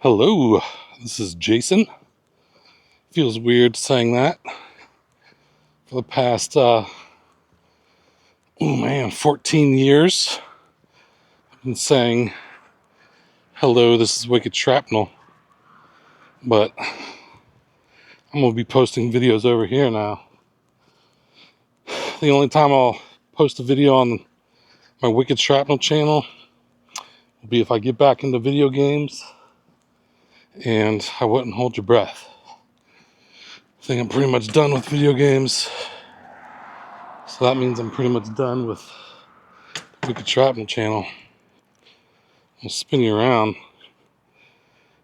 Hello, this is Jason. Feels weird saying that. For the past, 14 years, I've been saying, hello, this is Wicked Shrapnel. But I'm going to be posting videos over here now. The only time I'll post a video on my Wicked Shrapnel channel will be if I get back into video games, and I wouldn't hold your breath. I think I'm pretty much done with video games. So that means I'm pretty much done with the Wicked Shrapnel channel. I'll spin you around.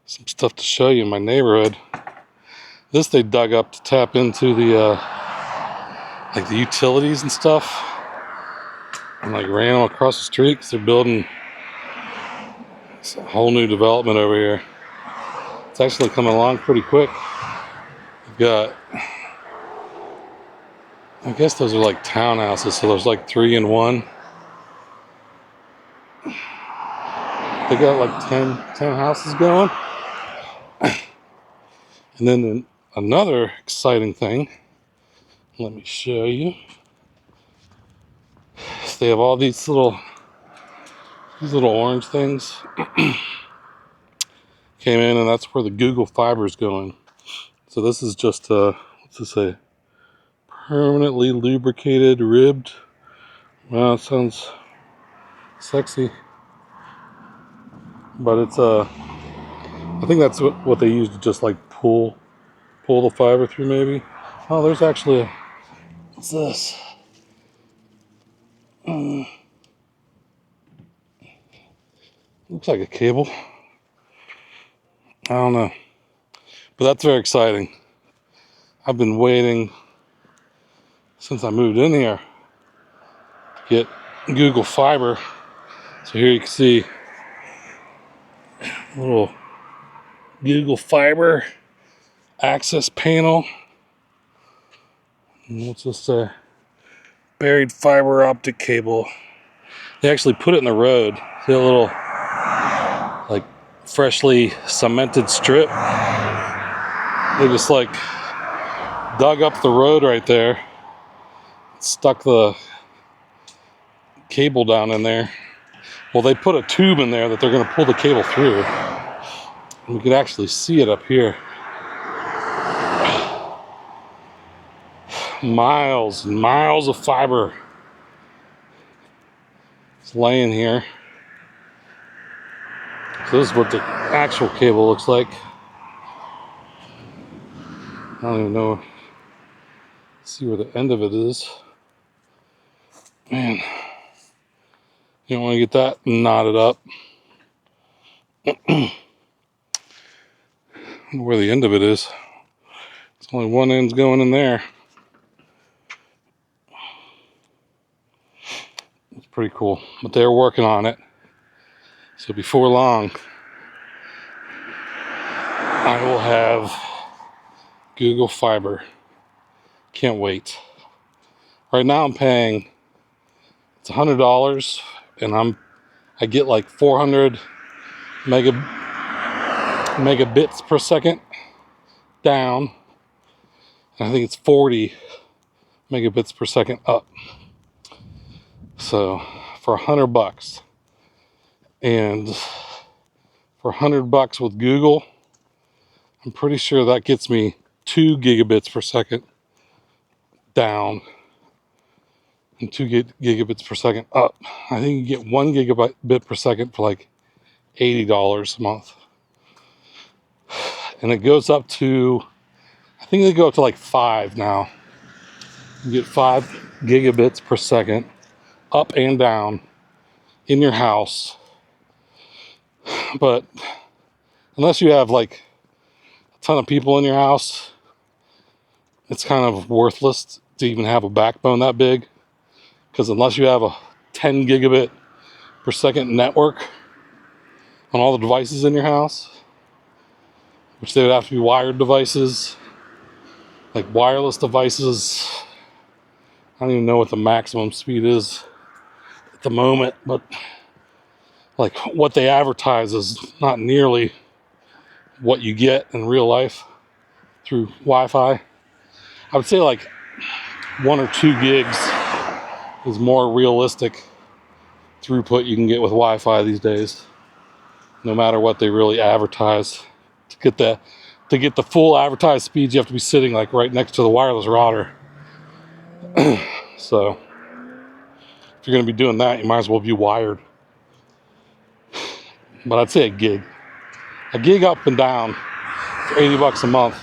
Some stuff to show you in my neighborhood. This they dug up to tap into the the utilities and stuff, and ran them across the street because they're building a whole new development over here. It's actually coming along pretty quick. We've got, I guess those are townhouses, so there's 3 in 1. They got 10 houses going. And then another exciting thing, let me show you. So they have all these little orange things. Came in, and that's where the Google Fiber is going. So this is just what's this say? Permanently lubricated, ribbed. Wow, it sounds sexy. But it's I think that's what they use to just pull the fiber through, maybe. Oh, there's actually what's this? Looks like a cable. I don't know. But that's very exciting. I've been waiting since I moved in here to get Google Fiber. So here you can see a little Google Fiber access panel. And what's this say? Buried fiber optic cable. They actually put it in the road. See a little freshly cemented strip. They just dug up the road right there, stuck the cable down in there. Well, they put a tube in there that they're going to pull the cable through. And we can actually see it up here. Miles and miles of fiber. It's laying here. So this is what the actual cable looks like. I don't even know. Let's see where the end of it is. Man, you don't want to get that knotted up. Where the end of it is. It's only one end's going in there. It's pretty cool. But they're working on it. So before long, I will have Google Fiber. Can't wait. Right now I'm paying, it's $100, and I get 400 megabits per second down. And I think it's 40 megabits per second up. So for $100, and for $100 with Google, I'm pretty sure that gets me 2 gigabits per second down and 2 gigabits per second up. I think you get 1 gigabit per second for $80 a month. And it goes up to, I think they go up to 5 now. You get 5 gigabits per second up and down in your house. But unless you have a ton of people in your house, it's kind of worthless to even have a backbone that big, because unless you have a 10 gigabit per second network on all the devices in your house, which they would have to be wired devices, wireless devices. I don't even know what the maximum speed is at the moment, but what they advertise is not nearly what you get in real life through Wi-Fi. I would say like 1 or 2 gigs is more realistic throughput you can get with Wi-Fi these days, no matter what they really advertise. To get the full advertised speeds, you have to be sitting like right next to the wireless router. So if you're going to be doing that, you might as well be wired. But I'd say a gig up and down for $80 a month.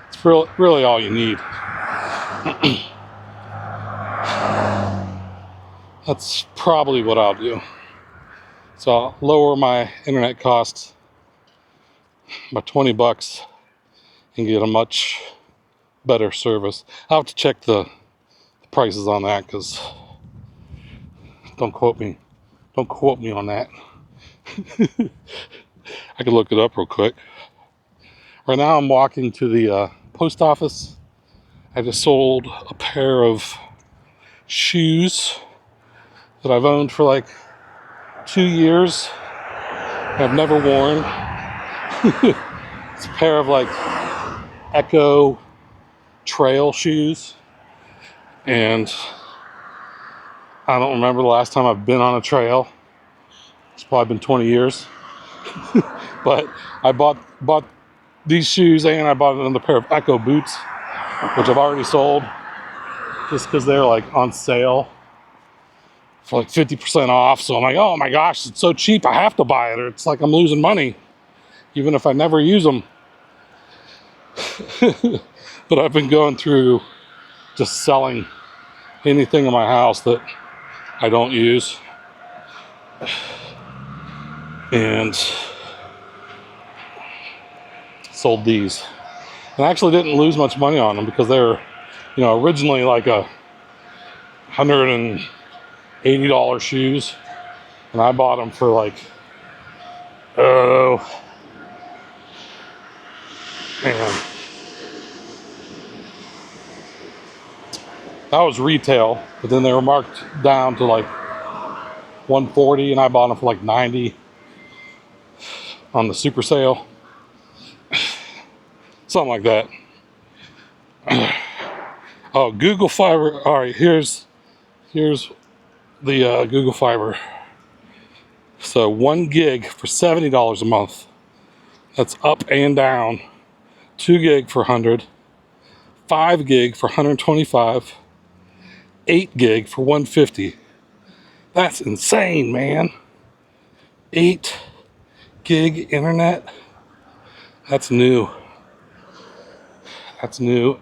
It's really all you need. That's probably what I'll do. So I'll lower my internet costs by $20 and get a much better service. I'll have to check the prices on that, because don't quote me on that. I can look it up real quick. Right now I'm walking to the post office. I just sold a pair of shoes that I've owned for like 2 years. I've never worn. It's a pair of like Echo trail shoes, and I don't remember the last time I've been on a trail. It's probably been 20 years. But I bought these shoes, and I bought another pair of Echo boots, which I've already sold, just because they're like on sale for like 50% off. So I'm like, oh my gosh, it's so cheap, I have to buy it, or it's like I'm losing money, even if I never use them. But I've been going through just selling anything in my house that I don't use. And sold these. And I actually didn't lose much money on them, because they were, originally like $180 shoes. And I bought them for like, man. That was retail, but then they were marked down to like $140, and I bought them for like $90 on the super sale. Something like that. Oh, Google Fiber. All right, here's the Google Fiber. So 1 gig for $70 a month. That's up and down. 2 gig for $100. 5 gig for $125. 8 gig for $150. That's insane, man. 8 gig internet. That's new. That's new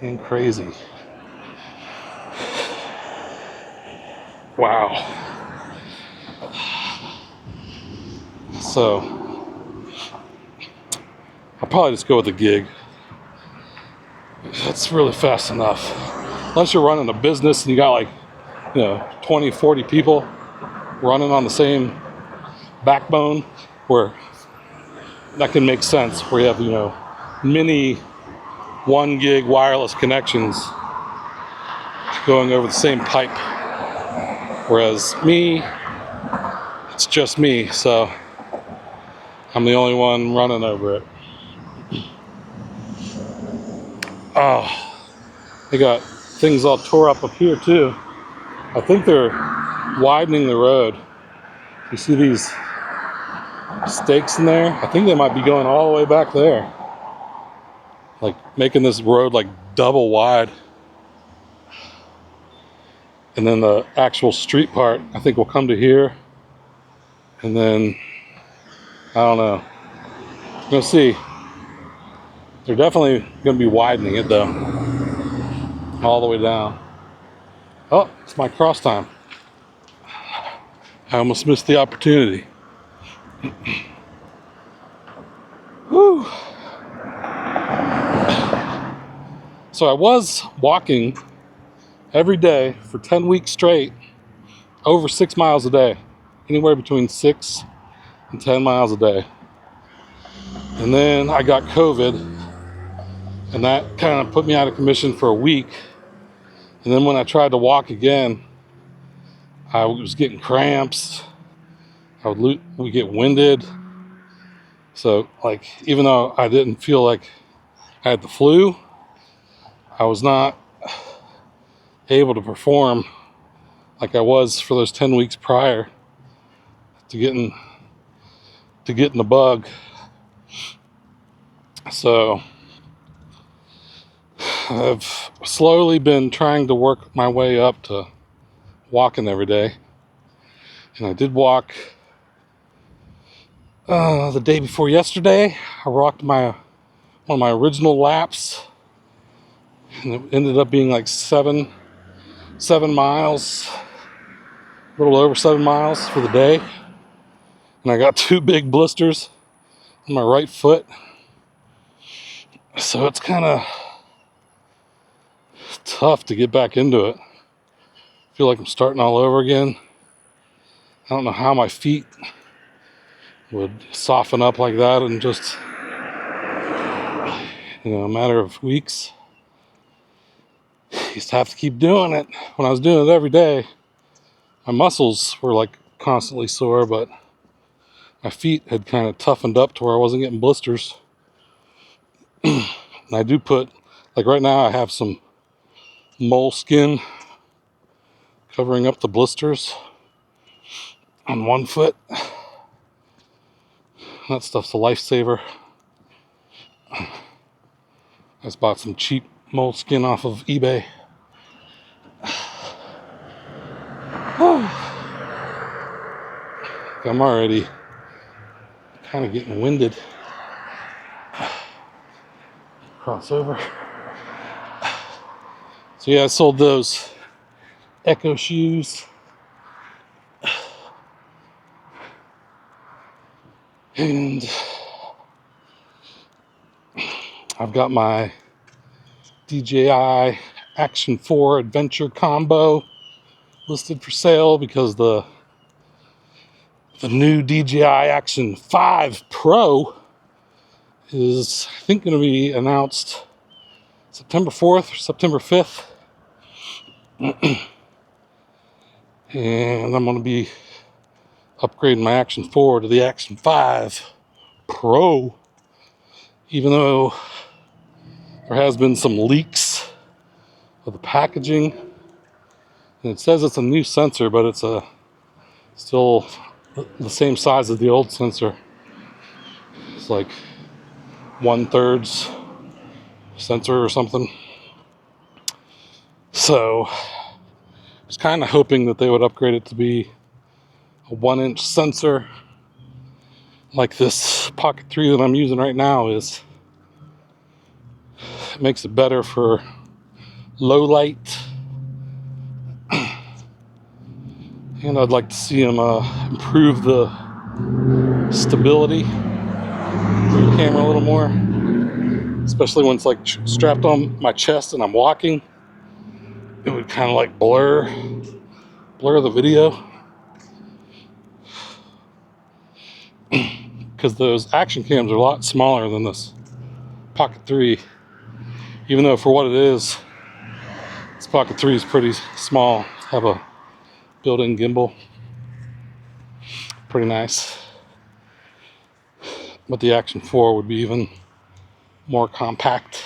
and crazy. Wow. So I'll probably just go with the gig. That's really fast enough. Unless you're running a business and you got like, 20, 40 people running on the same backbone, where that can make sense, where you have, mini 1 gig wireless connections going over the same pipe. Whereas me, it's just me, so I'm the only one running over it. Oh, they got things all tore up here too. I think they're widening the road. You see these stakes in there? I think they might be going all the way back there, like making this road like double wide. And then the actual street part, I think, will come to here. And then, I don't know. We're gonna see. They're definitely gonna be widening it though, all the way down. Oh, it's my cross time. I almost missed the opportunity. Whew. So I was walking every day for 10 weeks straight, over 6 miles a day, anywhere between 6 and 10 miles a day. And then I got COVID, and that kind of put me out of commission for a week. And then when I tried to walk again, I was getting cramps. We get winded. So, like, even though I didn't feel like I had the flu, I was not able to perform like I was for those 10 weeks prior to getting the bug. So I've slowly been trying to work my way up to walking every day. And I did walk the day before yesterday. I walked one of my original laps, and it ended up being like 7 miles, a little over 7 miles for the day. And I got 2 big blisters on my right foot. So it's kind of tough to get back into it. I feel like I'm starting all over again. I don't know how my feet would soften up like that in just, a matter of weeks. I used to have to keep doing it. When I was doing it every day, my muscles were like constantly sore, but my feet had kind of toughened up to where I wasn't getting blisters. And I do put, like right now, I have some moleskin covering up the blisters on one foot. That stuff's a lifesaver. I just bought some cheap moleskin off of eBay. I'm already kind of getting winded. Crossover. So yeah, I sold those Echo shoes. And I've got my DJI Action 4 Adventure Combo listed for sale because the new DJI Action 5 Pro is, I think, going to be announced September 4th or September 5th. And I'm going to be upgrading my Action 4 to the Action 5 Pro, even though there has been some leaks of the packaging. And it says it's a new sensor, but it's still the same size as the old sensor. It's like 1/3 sensor or something. So I was kind of hoping that they would upgrade it to be a 1-inch sensor like this Pocket 3 that I'm using right now is. It makes it better for low light. And I'd like to see them improve the stability of the camera a little more, especially when it's like strapped on my chest and I'm walking. It would kind of like blur the video, because those action cams are a lot smaller than this Pocket 3. Even though for what it is, this Pocket 3 is pretty small. Have a built-in gimbal, pretty nice. But the Action 4 would be even more compact.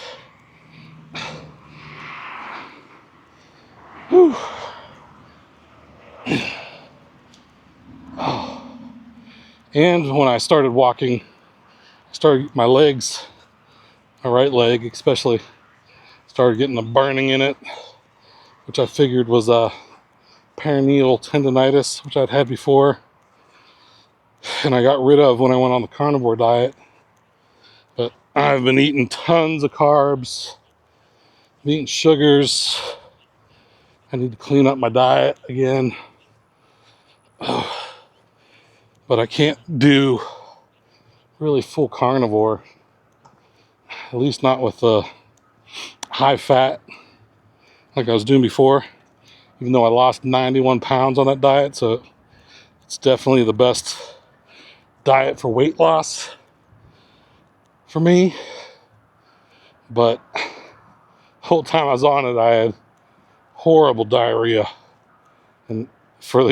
Whew. Oh. And when I started walking, my legs, my right leg especially, started getting a burning in it, which I figured was a perineal tendonitis, which I'd had before, and I got rid of when I went on the carnivore diet. But I've been eating tons of carbs, I'm eating sugars. I need to clean up my diet again. But I can't do really full carnivore, at least not with the high fat like I was doing before, even though I lost 91 pounds on that diet. So it's definitely the best diet for weight loss for me. But the whole time I was on it, I had horrible diarrhea. And for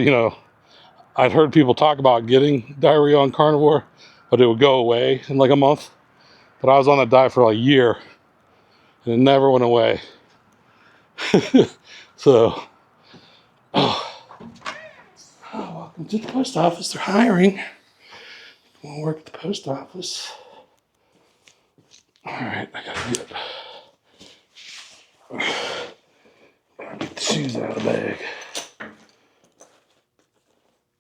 I'd heard people talk about getting diarrhea on carnivore, but it would go away in like a month. But I was on that diet for like a year, and it never went away. So, welcome to the post office. They're hiring. Want to work at the post office? All right, I gotta get the shoes out of the bag.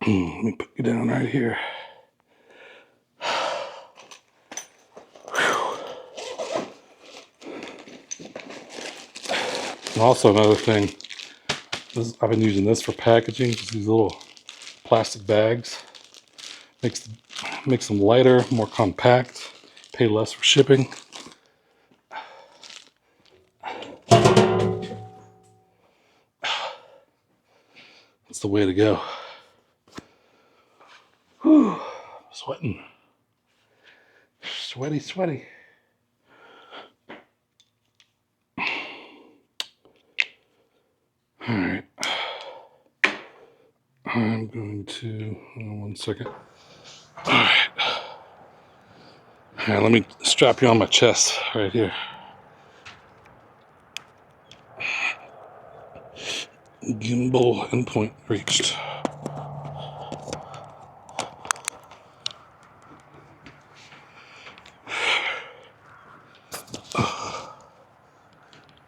Let me put you down right here. And also another thing, I've been using this for packaging. Just these little plastic bags. Makes them lighter, more compact. Pay less for shipping. That's the way to go. Whew, sweating. Sweaty, sweaty. All right. I'm going to, hold on 1 second. All right. All right, let me strap you on my chest right here. Gimbal endpoint reached.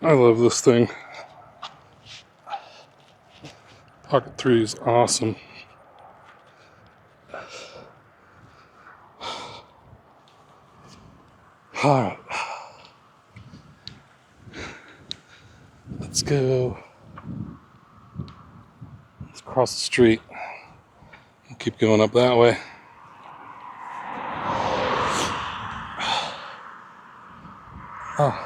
I love this thing. Pocket 3 is awesome. All right. Let's go. Let's cross the street. We'll keep going up that way. Oh.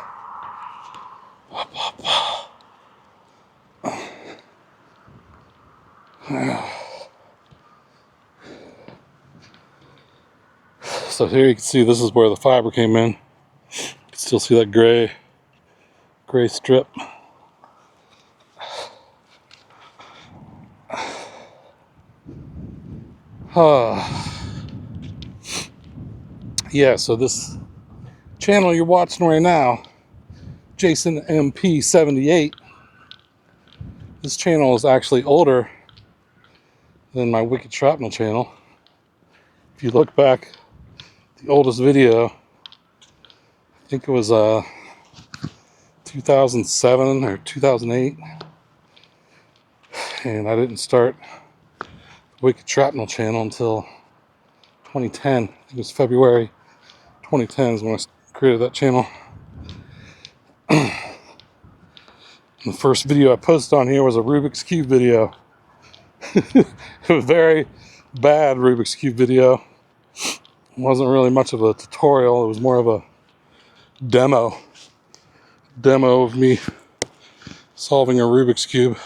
So here you can see this is where the fiber came in. You can still see that gray strip. Yeah, so this channel you're watching right now, Jason MP78, this channel is actually older than my Wicked Shrapnel channel. If you look back, the oldest video, I think it was 2007 or 2008, and I didn't start the Wicked Shrapnel channel until 2010. It was February 2010 is when I created that channel. The first video I posted on here was a Rubik's Cube video. It was a very bad Rubik's Cube video. It wasn't really much of a tutorial. It was more of a demo of me solving a Rubik's Cube.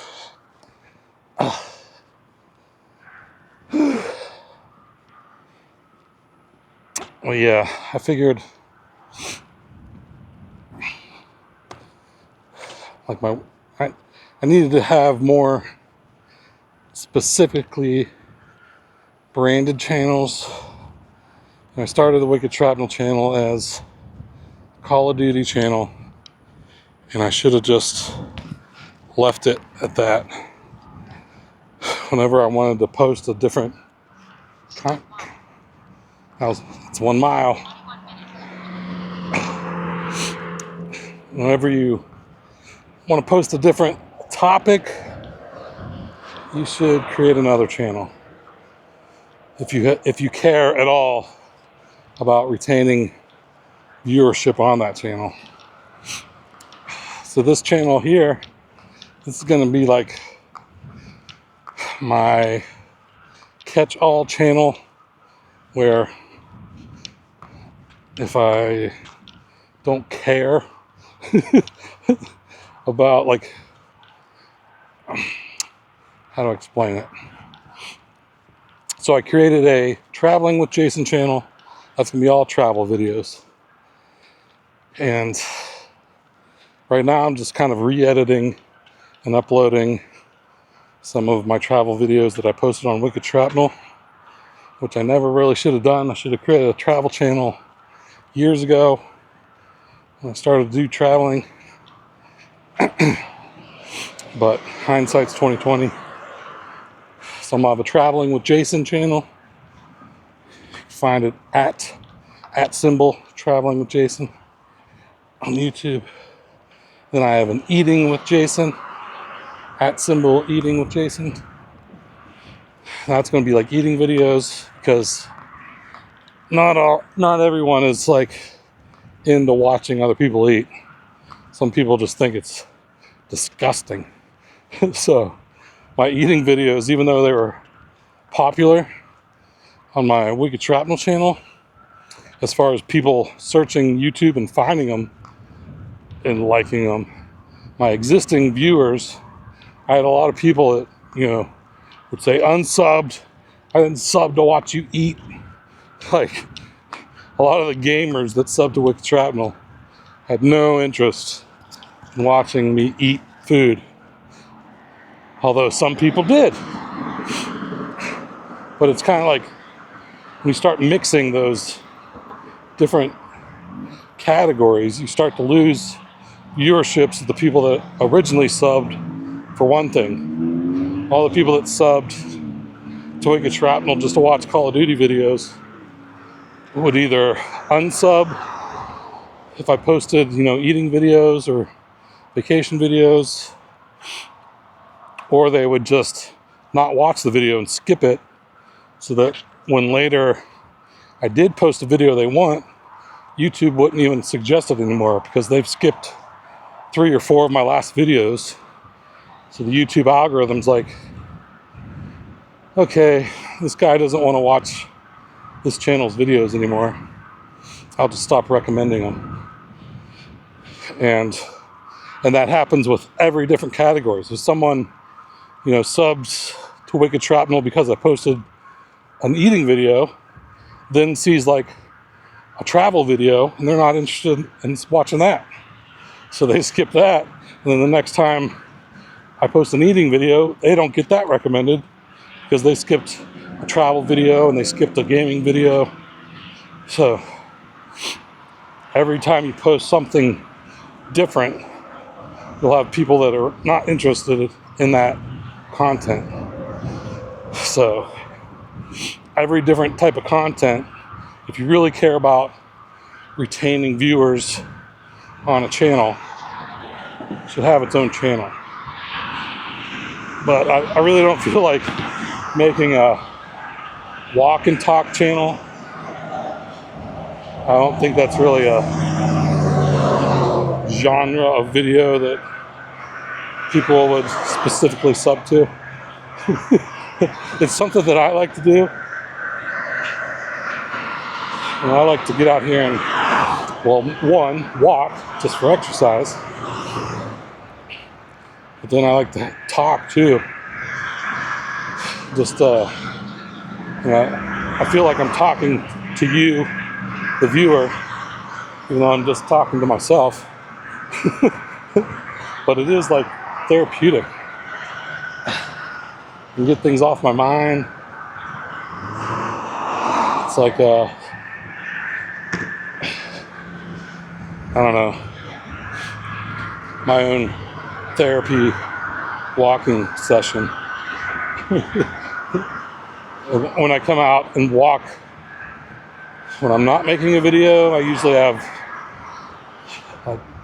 Well, yeah, I figured like I needed to have more specifically branded channels. And I started the Wicked Shrapnel channel as Call of Duty channel, and I should have just left it at that. Whenever I wanted to post a different it's 1 mile. Whenever you want to post a different topic, you should create another channel. If you care at all about retaining viewership on that channel. So this channel here, this is going to be like my catch-all channel, where if I don't care about, like, how do I explain it? So I created a Traveling with Jason channel. That's going to be all travel videos. And right now I'm just kind of re-editing and uploading some of my travel videos that I posted on Wicked Shrapnel. which I never really should have done. I should have created a travel channel years ago when I started to do traveling. But hindsight's 2020. So I'm gonna have a Traveling with Jason channel. You can find it at symbol Traveling with Jason on YouTube. Then I have an Eating with Jason at symbol Eating with Jason. That's going to be like eating videos, because not everyone is like into watching other people eat. Some people just think it's disgusting. So my eating videos, even though they were popular on my Wicked Shrapnel channel, as far as people searching YouTube and finding them and liking them, my existing viewers, I had a lot of people that, would say unsubbed. I didn't sub to watch you eat. Like, a lot of the gamers that subbed to Wicked Shrapnel had no interest in watching me eat food. Although some people did. But it's kind of like when you start mixing those different categories, you start to lose viewerships of the people that originally subbed for one thing. All the people that subbed to Wicked Shrapnel just to watch Call of Duty videos would either unsub if I posted, eating videos or vacation videos, or they would just not watch the video and skip it, so that when later I did post a video they want, YouTube wouldn't even suggest it anymore because they've skipped 3 or 4 of my last videos. So the YouTube algorithm's like, okay, this guy doesn't want to watch this channel's videos anymore. I'll just stop recommending them. And that happens with every different category. So someone, subs to Wicked Shrapnel because I posted an eating video, then sees like a travel video, and they're not interested in watching that. So they skip that, and then the next time I post an eating video, they don't get that recommended because they skipped a travel video and they skipped a gaming video. So every time you post something different, you'll have people that are not interested in that content. So every different type of content, if you really care about retaining viewers on a channel, should have its own channel. But I really don't feel like making a walk and talk channel. I don't think that's really a genre of video that people would specifically sub to. It's something that I like to do. And I like to get out here and, one, walk just for exercise. But then I like to talk too. Just, I feel like I'm talking to you, the viewer, even though I'm just talking to myself. But it is like therapeutic. I get things off my mind. It's like, I don't know, my own therapy walking session. When I come out and walk, when I'm not making a video, I usually have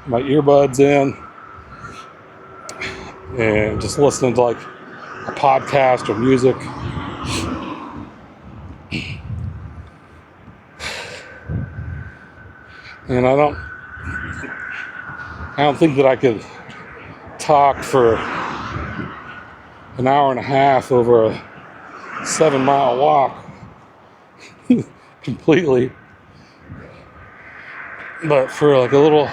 my earbuds in and just listening to like a podcast or music. And I don't think that I could talk for an hour and a half over a 7-mile walk completely. But for like a little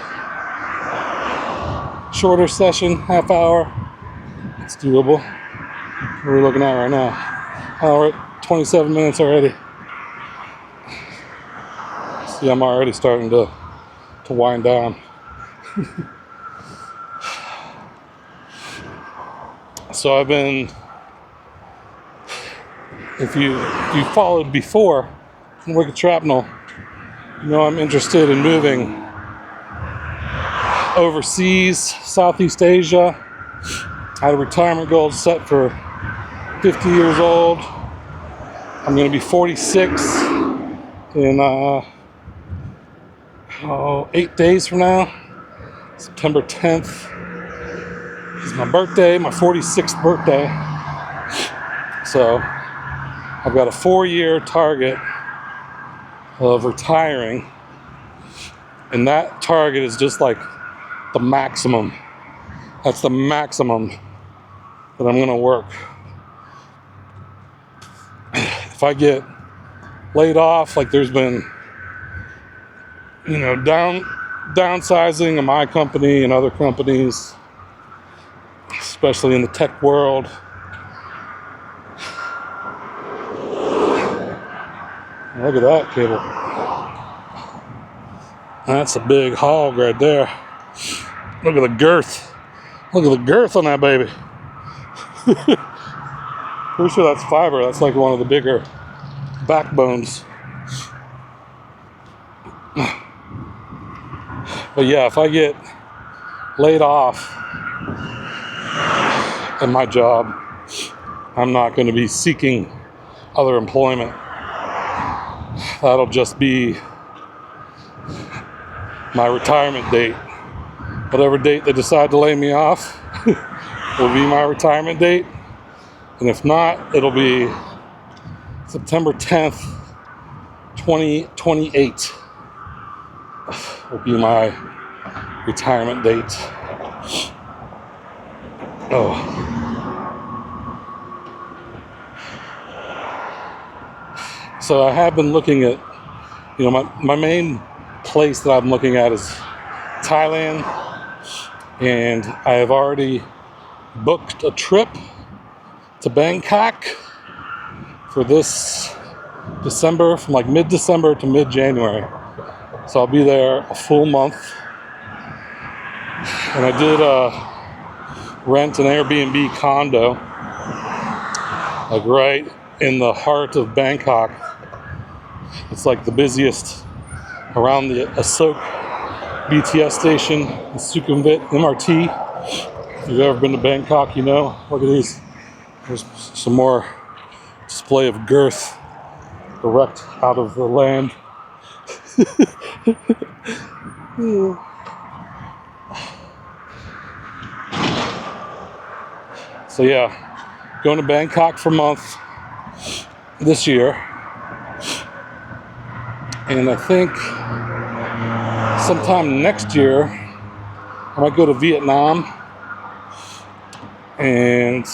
shorter session, half hour, it's doable. What are we looking at right now? Oh, we're at 27 minutes already. See, I'm already starting to wind down. So I've been if you followed before in Wicked Shrapnel, you know I'm interested in moving overseas, Southeast Asia. I had a retirement goal set for 50 years old. I'm going to be 46 in 8 days from now. September 10th is my birthday, my 46th birthday. So I've got a 4-year target of retiring, and that target is just like the maximum. That's the maximum that I'm gonna work. If I get laid off, like there's been, downsizing of my company and other companies, especially in the tech world. Look at that cable. That's a big hog right there. Look at the girth. Look at the girth on that baby. Pretty sure that's fiber. That's like one of the bigger backbones. But yeah, if I get laid off in my job, I'm not going to be seeking other employment. That'll just be my retirement date. Whatever date they decide to lay me off will be my retirement date. And if not, it'll be September 10th, 2028 will be my retirement date. Oh. So I have been looking at, my main place that I'm looking at is Thailand, and I have already booked a trip to Bangkok for this December, from like mid-December to mid-January. So I'll be there a full month. And I did rent an Airbnb condo, like right in the heart of Bangkok. It's like the busiest around the Asok BTS station, the Sukhumvit MRT. If you've ever been to Bangkok, you know. Look at these. There's some more display of girth erect out of the land. So yeah, going to Bangkok for a month this year. And I think sometime next year, I might go to Vietnam. And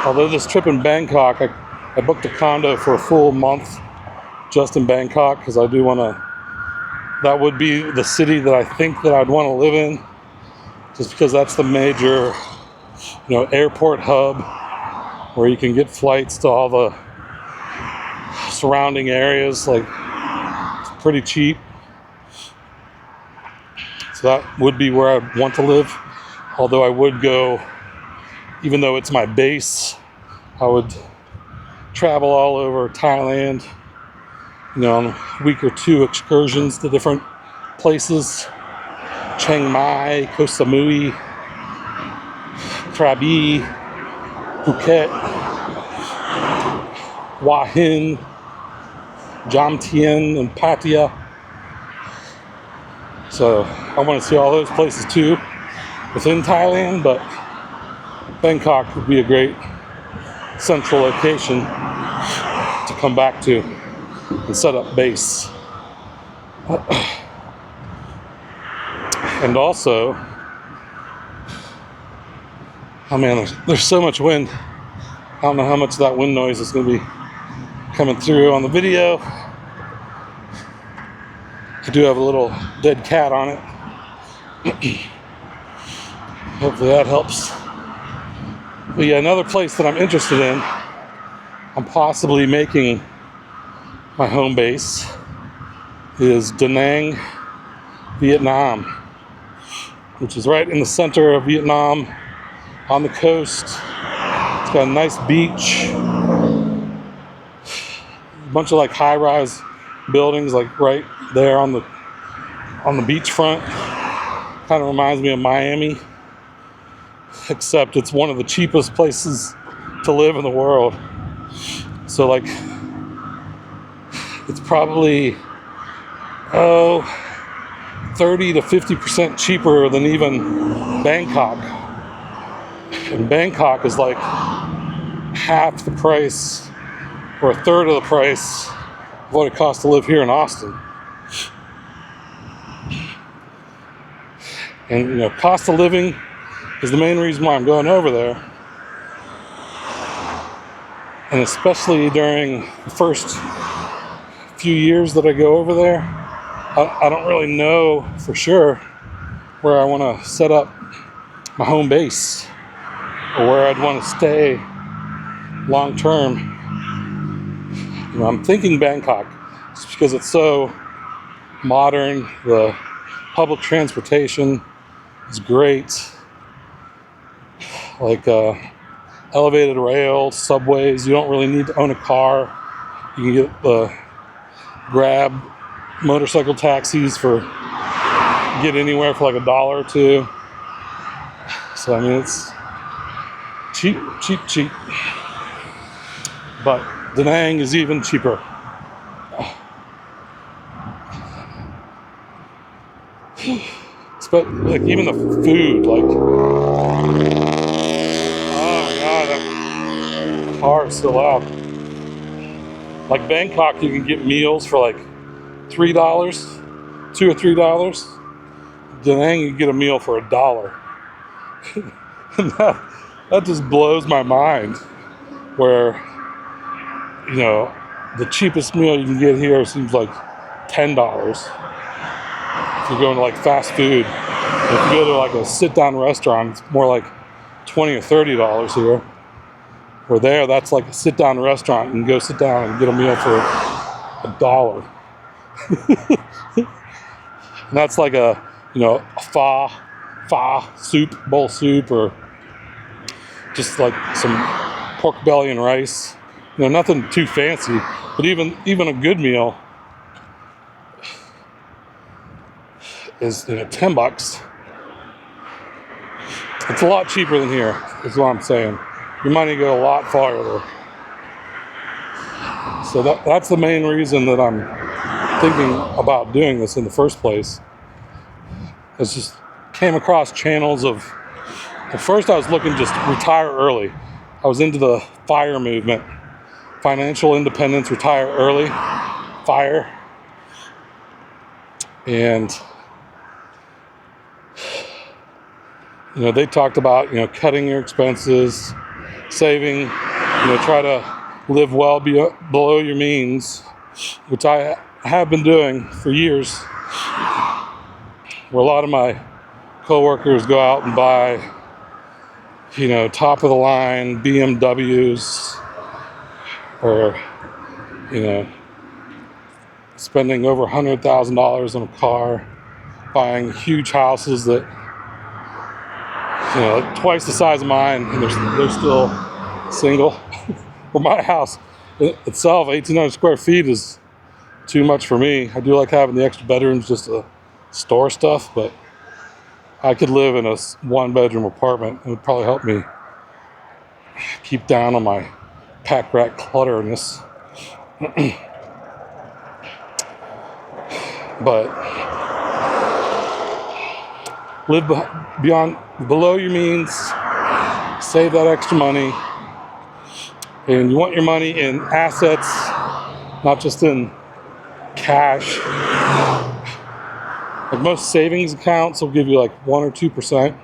although this trip in Bangkok, I booked a condo for a full month just in Bangkok, because I do want to, that would be the city that I think that I'd want to live in, just because that's the major, airport hub where you can get flights to all the surrounding areas. Like, it's pretty cheap. So that would be where I'd want to live. Although I would go, even though it's my base, I would travel all over Thailand, on a week or two excursions to different places. Chiang Mai, Koh Samui, Krabi, Phuket, Hua Hin, Jam Tien, and Pattaya. So I want to see all those places too within Thailand, but Bangkok would be a great central location to come back to and set up base. And also, oh man, there's so much wind. I don't know how much of that wind noise is going to be coming through on the video. I do have a little dead cat on it. Hopefully that helps. But yeah, another place that I'm interested in, I'm possibly making my home base, is Da Nang, Vietnam, which is right in the center of Vietnam, on the coast, It's got a nice beach, a bunch of like high-rise buildings like right there on the beachfront. Kind of reminds me of Miami, except it's one of the cheapest places to live in the world. So like, it's probably 30 to 50% cheaper than even Bangkok. And Bangkok is like half the price or a third of the price of what it costs to live here in Austin. And you know, cost of living is the main reason why I'm going over there. And especially during the first few years that I go over there, I don't really know for sure where I want to set up my home base or where I'd want to stay long term. You know, I'm thinking Bangkok just because it's so modern. The public transportation is great, like elevated rail, subways. You don't really need to own a car. You can get Grab motorcycle taxis for get anywhere for like $1 or $2. So I mean, it's cheap. But Da Nang is even cheaper. But like even the food, like, oh my god, that car is still out. Like Bangkok, you can get meals for like $3, $2 or $3. Da Nang, you can get a meal for $1. And that just blows my mind. Where, you know, the cheapest meal you can get here seems like $10. If you're going to like fast food, if you go to like a sit-down restaurant, it's more like $20 or $30 here. Where there, that's like a sit-down restaurant. You can go sit down and get a meal for $1. And that's like a, you know, a pho soup, bowl soup, or just like some pork belly and rice. You know, nothing too fancy, but even a good meal is, you know, $10. It's a lot cheaper than here, is what I'm saying. Your money go a lot farther. So that's the main reason that I'm thinking about doing this in the first place. It's just came across channels of, at first I was looking just to retire early. I was into the FIRE movement. Financial independence, retire early, FIRE. And you know, they talked about, you know, cutting your expenses, saving, you know, try to live well below your means, which I have been doing for years. Where a lot of my coworkers go out and buy, you know, top of the line BMWs, or, you know, spending over $100,000 on a car, buying huge houses that, you know, twice the size of mine, and they're still single. For my house itself, 1,800 square feet is too much for me. I do like having the extra bedrooms just to store stuff, but I could live in a one-bedroom apartment. It would probably help me keep down on my pack rat clutterness. But live below your means, save that extra money, and you want your money in assets, not just in cash. Like most savings accounts will give you like 1 or 2%.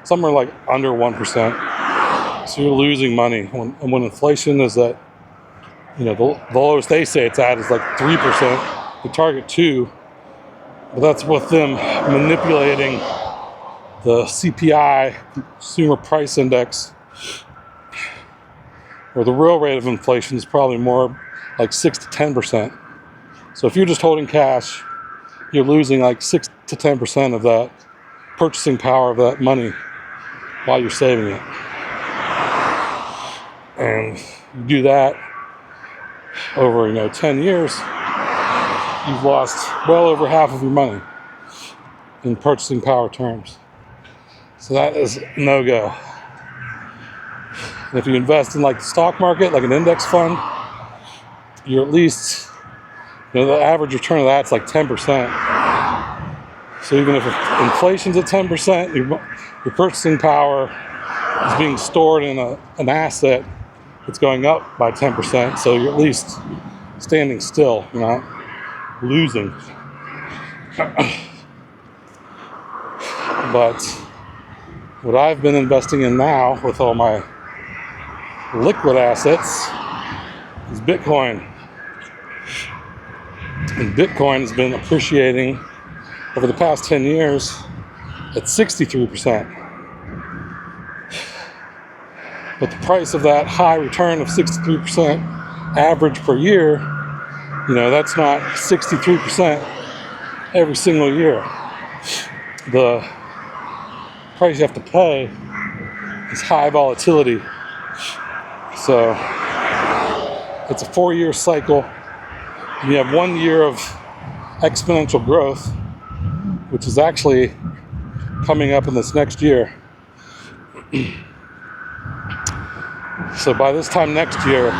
Some are like under 1%. So you're losing money. When inflation is at, you know, the lowest they say it's at is like 3%. They target 2%. But that's with them manipulating the CPI, Consumer Price Index, where the real rate of inflation is probably more like 6 to 10%. So if you're just holding cash, you're losing like 6 to 10% of that purchasing power of that money while you're saving it. And you do that over 10 years, you've lost well over half of your money in purchasing power terms. So that is no go. And if you invest in like the stock market, like an index fund, you're at least, the average return of that's like 10%. So even if inflation's at 10%, your purchasing power is being stored in an asset that's going up by 10%. So you're at least standing still, you're not losing. But what I've been investing in now with all my liquid assets is Bitcoin. And Bitcoin has been appreciating over the past 10 years at 63%. But the price of that high return of 63% average per year, that's not 63% every single year. The price you have to pay is high volatility. So it's a 4-year cycle. You have 1 year of exponential growth, which is actually coming up in this next year. So by this time next year,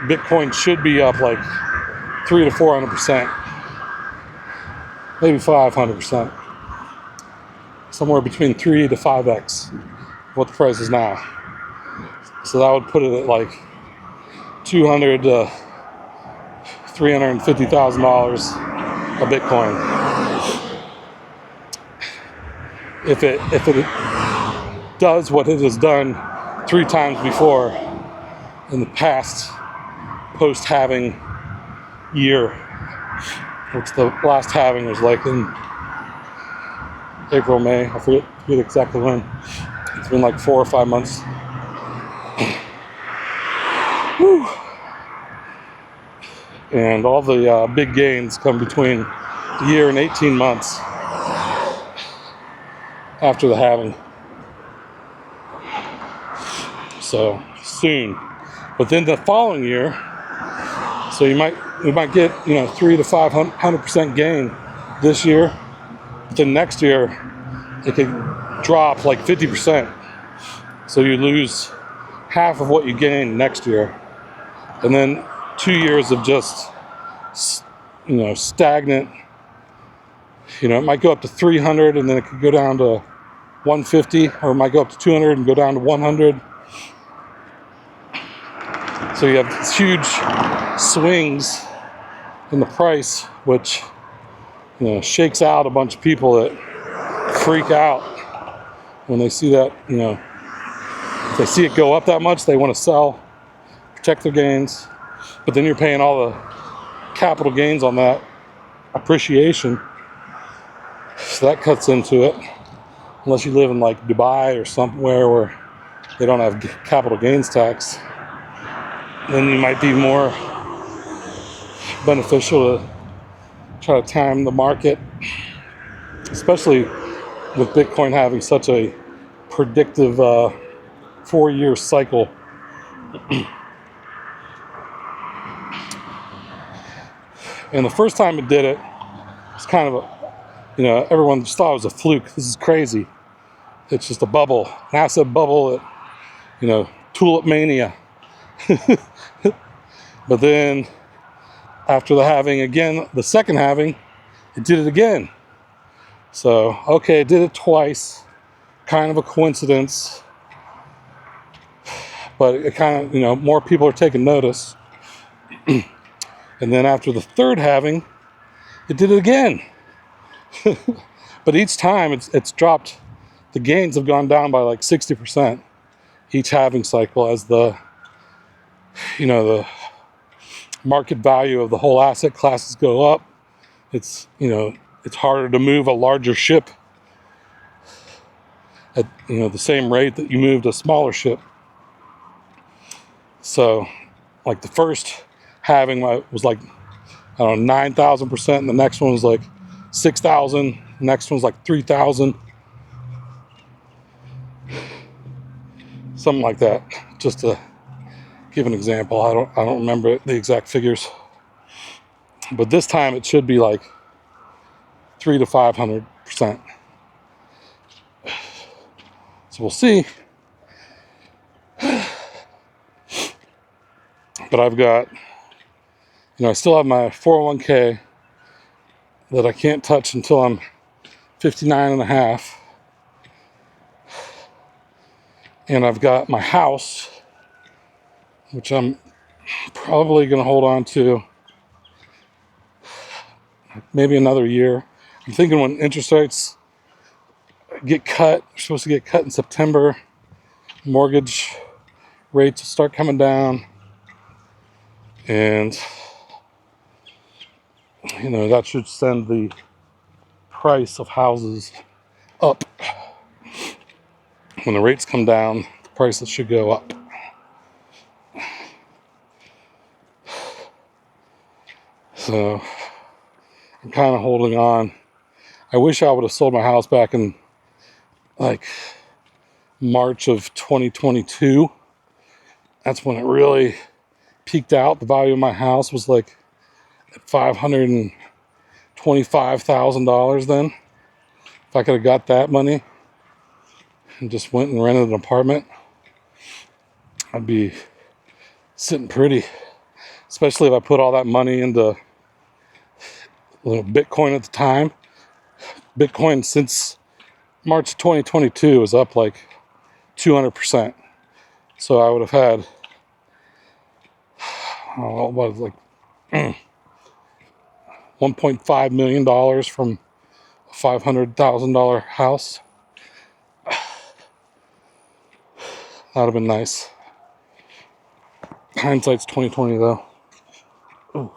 Bitcoin should be up like 300 to 400%, maybe 500%, somewhere between 3 to 5x what the price is now. So that would put it at like $200,000 to $350,000 a Bitcoin. If it does what it has done 3 times before in the past post-halving year, which the last halving was like in April, May, I forget exactly when. It's been like 4 or 5 months. Whew. And all the big gains come between a year and 18 months after the halving. So soon. But then the following year, so you might get 300 to 500% gain this year. But then next year it could drop like 50%. So you lose half of what you gain next year. And then 2 years of just stagnant. It might go up to 300 and then it could go down to 150, or it might go up to 200 and go down to 100. So you have these huge swings in the price, which shakes out a bunch of people that freak out when they see that. If they see it go up that much, they want to sell, protect their gains. But then you're paying all the capital gains on that appreciation, so that cuts into it. Unless you live in like Dubai or somewhere where they don't have capital gains tax, then you might be more beneficial to try to time the market, especially with Bitcoin having such a predictive 4-year cycle. And the first time it did it, it's kind of everyone just thought it was a fluke. This is crazy. It's just a bubble, an asset bubble, tulip mania. But then after the halving again, the second halving, it did it again. So, okay, it did it twice. Kind of a coincidence. But it kind of, more people are taking notice. And then after the third halving, it did it again. But each time it's dropped. The gains have gone down by like 60% each halving cycle as the market value of the whole asset classes go up. It's harder to move a larger ship at the same rate that you moved a smaller ship. So like the first halving was like 9,000%, and the next one was like 6,000. The next one's like 3,000, something like that. just to give an example. I don't remember the exact figures, but this time it should be like 300 to 500%. So we'll see. But I've got, I still have my 401k that I can't touch until I'm 59 and a half. And I've got my house, which I'm probably going to hold on to maybe another year. I'm thinking when interest rates get cut, they're supposed to get cut in September, mortgage rates will start coming down. And, that should send the price of houses up. When the rates come down, the prices should go up. So I'm kind of holding on. I wish I would have sold my house back in like March of 2022. That's when it really peaked out. The value of my house was like at $525,000 then. If I could have got that money and just went and rented an apartment, I'd be sitting pretty. Especially if I put all that money into Bitcoin at the time. Bitcoin since March 2022 is up like 200%. So I would have had, $1.5 million from a $500,000 house. That would have been nice. Hindsight's 2020 though. Ooh.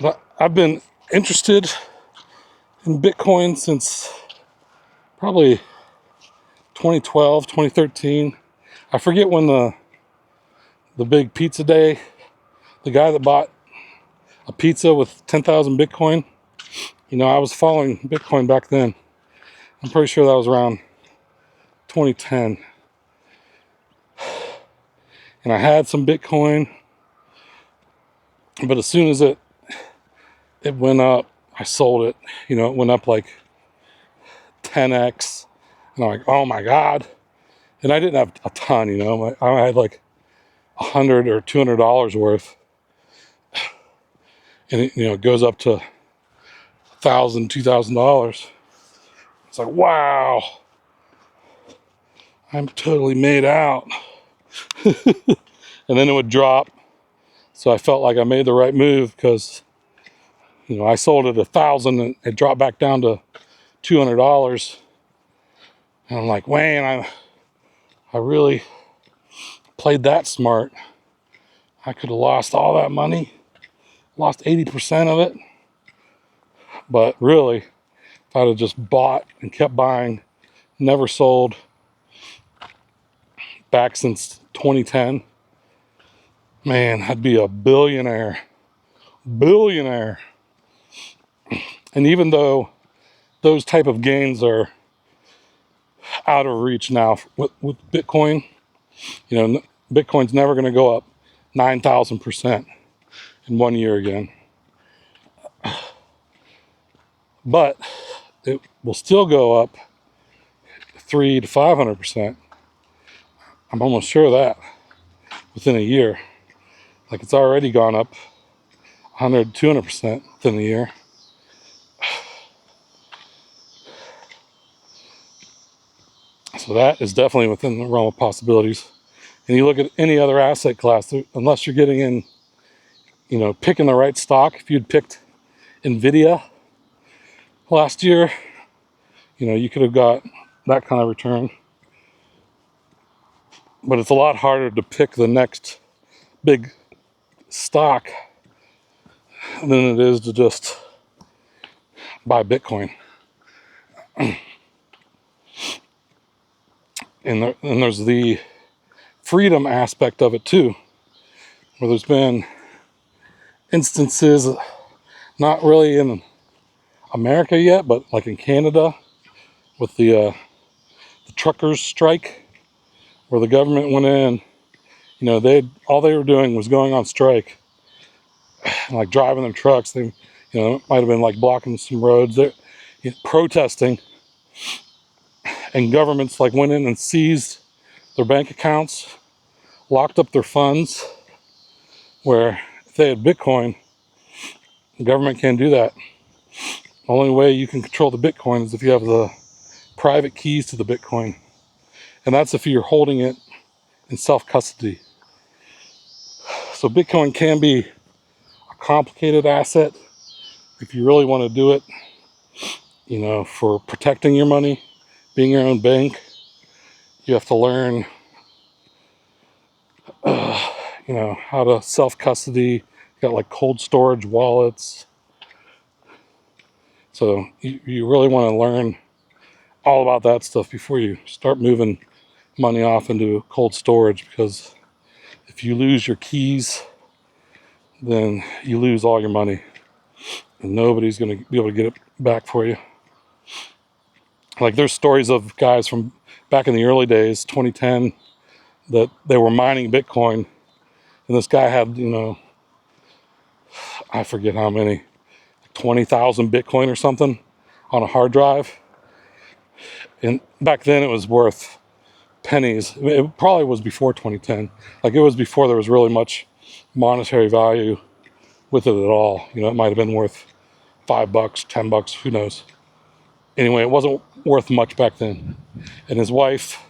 But I've been interested in Bitcoin since probably 2012, 2013. I forget when the big pizza day, the guy that bought a pizza with 10,000 Bitcoin, I was following Bitcoin back then. I'm pretty sure that was around 2010. And I had some Bitcoin, but as soon as it went up, I sold it. It went up like 10x. And I'm like, oh my God. And I didn't have a ton, I had like $100 or $200 worth. And it goes up to $1,000, $2,000. It's like, wow, I'm totally made out. And then it would drop. So I felt like I made the right move because, I sold it $1,000 and it dropped back down to $200. And I'm like, man, I really played that smart. I could have lost all that money, lost 80% of it. But really, if I'd have just bought and kept buying, never sold back since 2010, man, I'd be a billionaire. And even though those type of gains are out of reach now with Bitcoin, Bitcoin's never going to go up 9,000% in 1 year again. But it will still go up 300 to 500%. I'm almost sure of that within a year. Like it's already gone up 100, 200% within a year. So that is definitely within the realm of possibilities. And you look at any other asset class, unless you're getting in, picking the right stock. If you'd picked Nvidia last year, you could have got that kind of return. But it's a lot harder to pick the next big stock than it is to just buy Bitcoin. And there's the freedom aspect of it too, where there's been instances, not really in America yet, but like in Canada, with the truckers strike, where the government went in. You know, all they were doing was going on strike, and like driving them trucks. They, you know, might have been like blocking some roads. They're protesting, and governments like went in and seized their bank accounts, locked up their funds. Where if they had Bitcoin, the government can't do that. The only way you can control the Bitcoin is if you have the private keys to the Bitcoin, and that's if you're holding it in self-custody. So Bitcoin can be a complicated asset if you really want to do it, you know, for protecting your money, being your own bank. You have to learn, you know, how to self-custody. You got like cold storage wallets. So you really want to learn all about that stuff before you start moving money off into cold storage, because if you lose your keys, then you lose all your money and nobody's going to be able to get it back for you. Like there's stories of guys from back in the early days, 2010, that they were mining Bitcoin, and this guy had, you know, I forget how many, 20,000 Bitcoin or something on a hard drive. And back then it was worth pennies. It probably was before 2010. Like it was before there was really much monetary value with it at all. You know, it might have been worth $5, $10, who knows. Anyway, it wasn't worth much back then. And his wife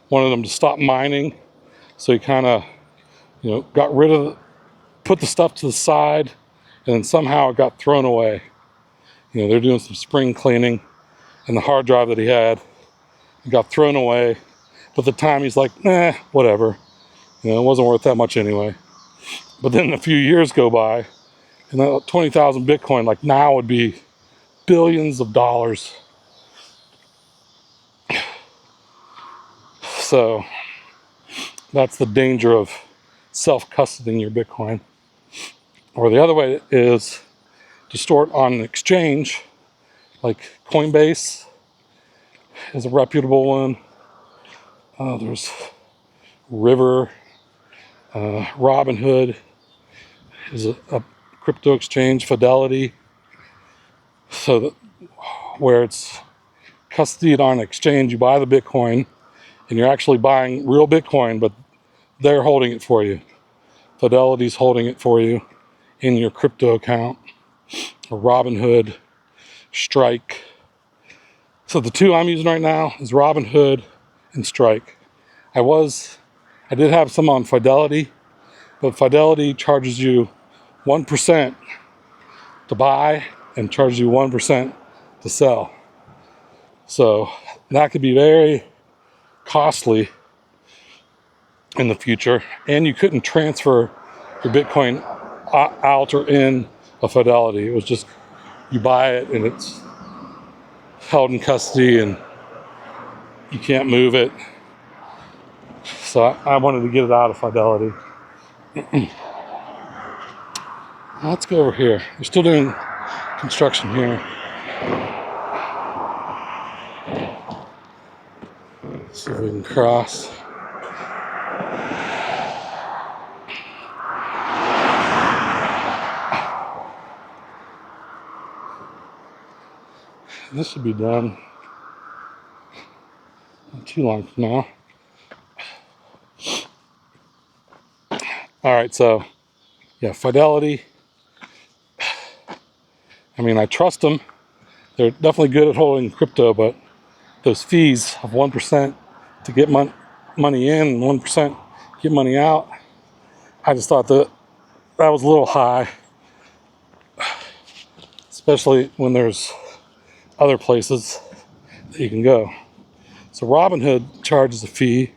wanted him to stop mining. So he kind of, you know, got rid of, put the stuff to the side, and then somehow it got thrown away. You know, they're doing some spring cleaning, and the hard drive that he had got thrown away. But at the time he's like, nah, whatever. You know, it wasn't worth that much anyway. But then a few years go by, and that 20,000 Bitcoin, like now, would be billions of dollars. So that's the danger of self-custodying your Bitcoin. Or the other way is to store it on an exchange, like Coinbase is a reputable one. There's River, Robinhood is a crypto exchange, Fidelity. So that, where it's custodied on an exchange, you buy the Bitcoin, and you're actually buying real Bitcoin, but they're holding it for you. Fidelity's holding it for you in your crypto account. Or Robinhood, Strike. So the two I'm using right now is Robinhood and Strike. I did have some on Fidelity, but Fidelity charges you 1% to buy and charges you 1% to sell. So that could be very costly in the future, and you couldn't transfer your Bitcoin out or in a Fidelity. It was just you buy it and it's held in custody and you can't move it. So I wanted to get it out of Fidelity. Let's go over here. They're still doing construction here. Let's see if we can cross. This should be done not too long from now. All right, so yeah, Fidelity. I mean, I trust them. They're definitely good at holding crypto, but those fees of 1% to get money in and 1% get money out, I just thought that was a little high, especially when there's other places that you can go. So Robinhood charges a fee,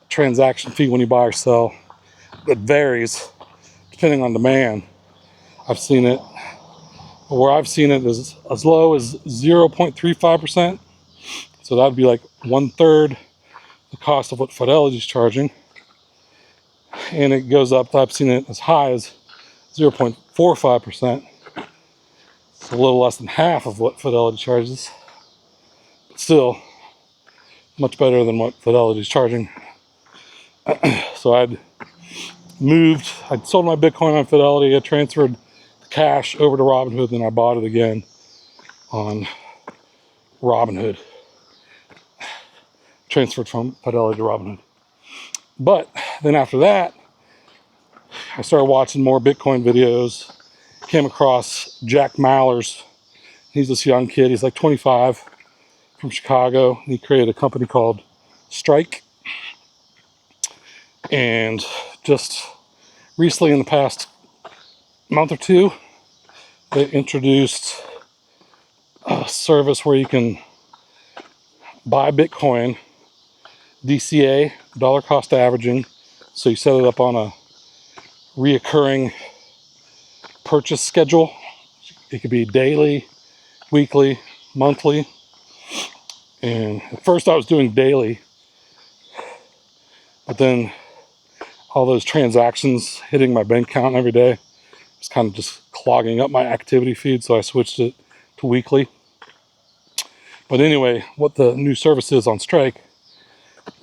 transaction fee when you buy or sell. It varies depending on demand. I've seen it, where I've seen it is as low as 0.35%. So that'd be like 1/3 the cost of what Fidelity's charging. And it goes up, I've seen it as high as 0.45%. It's a little less than half of what Fidelity charges. But still, much better than what Fidelity's charging. So I'd sold my Bitcoin on Fidelity, I transferred the cash over to Robinhood, then I bought it again on Robinhood. Transferred from Fidelity to Robinhood. But then after that, I started watching more Bitcoin videos. Came across Jack Mallers. He's this young kid, he's like 25, from Chicago. He created a company called Strike. And just recently, in the past month or two, they introduced a service where you can buy Bitcoin, DCA, dollar cost averaging. So you set it up on a reoccurring purchase schedule. It could be daily, weekly, monthly. And at first I was doing daily, but then all those transactions hitting my bank account every day was kind of just clogging up my activity feed, so I switched it to weekly. But anyway, what the new service is on Strike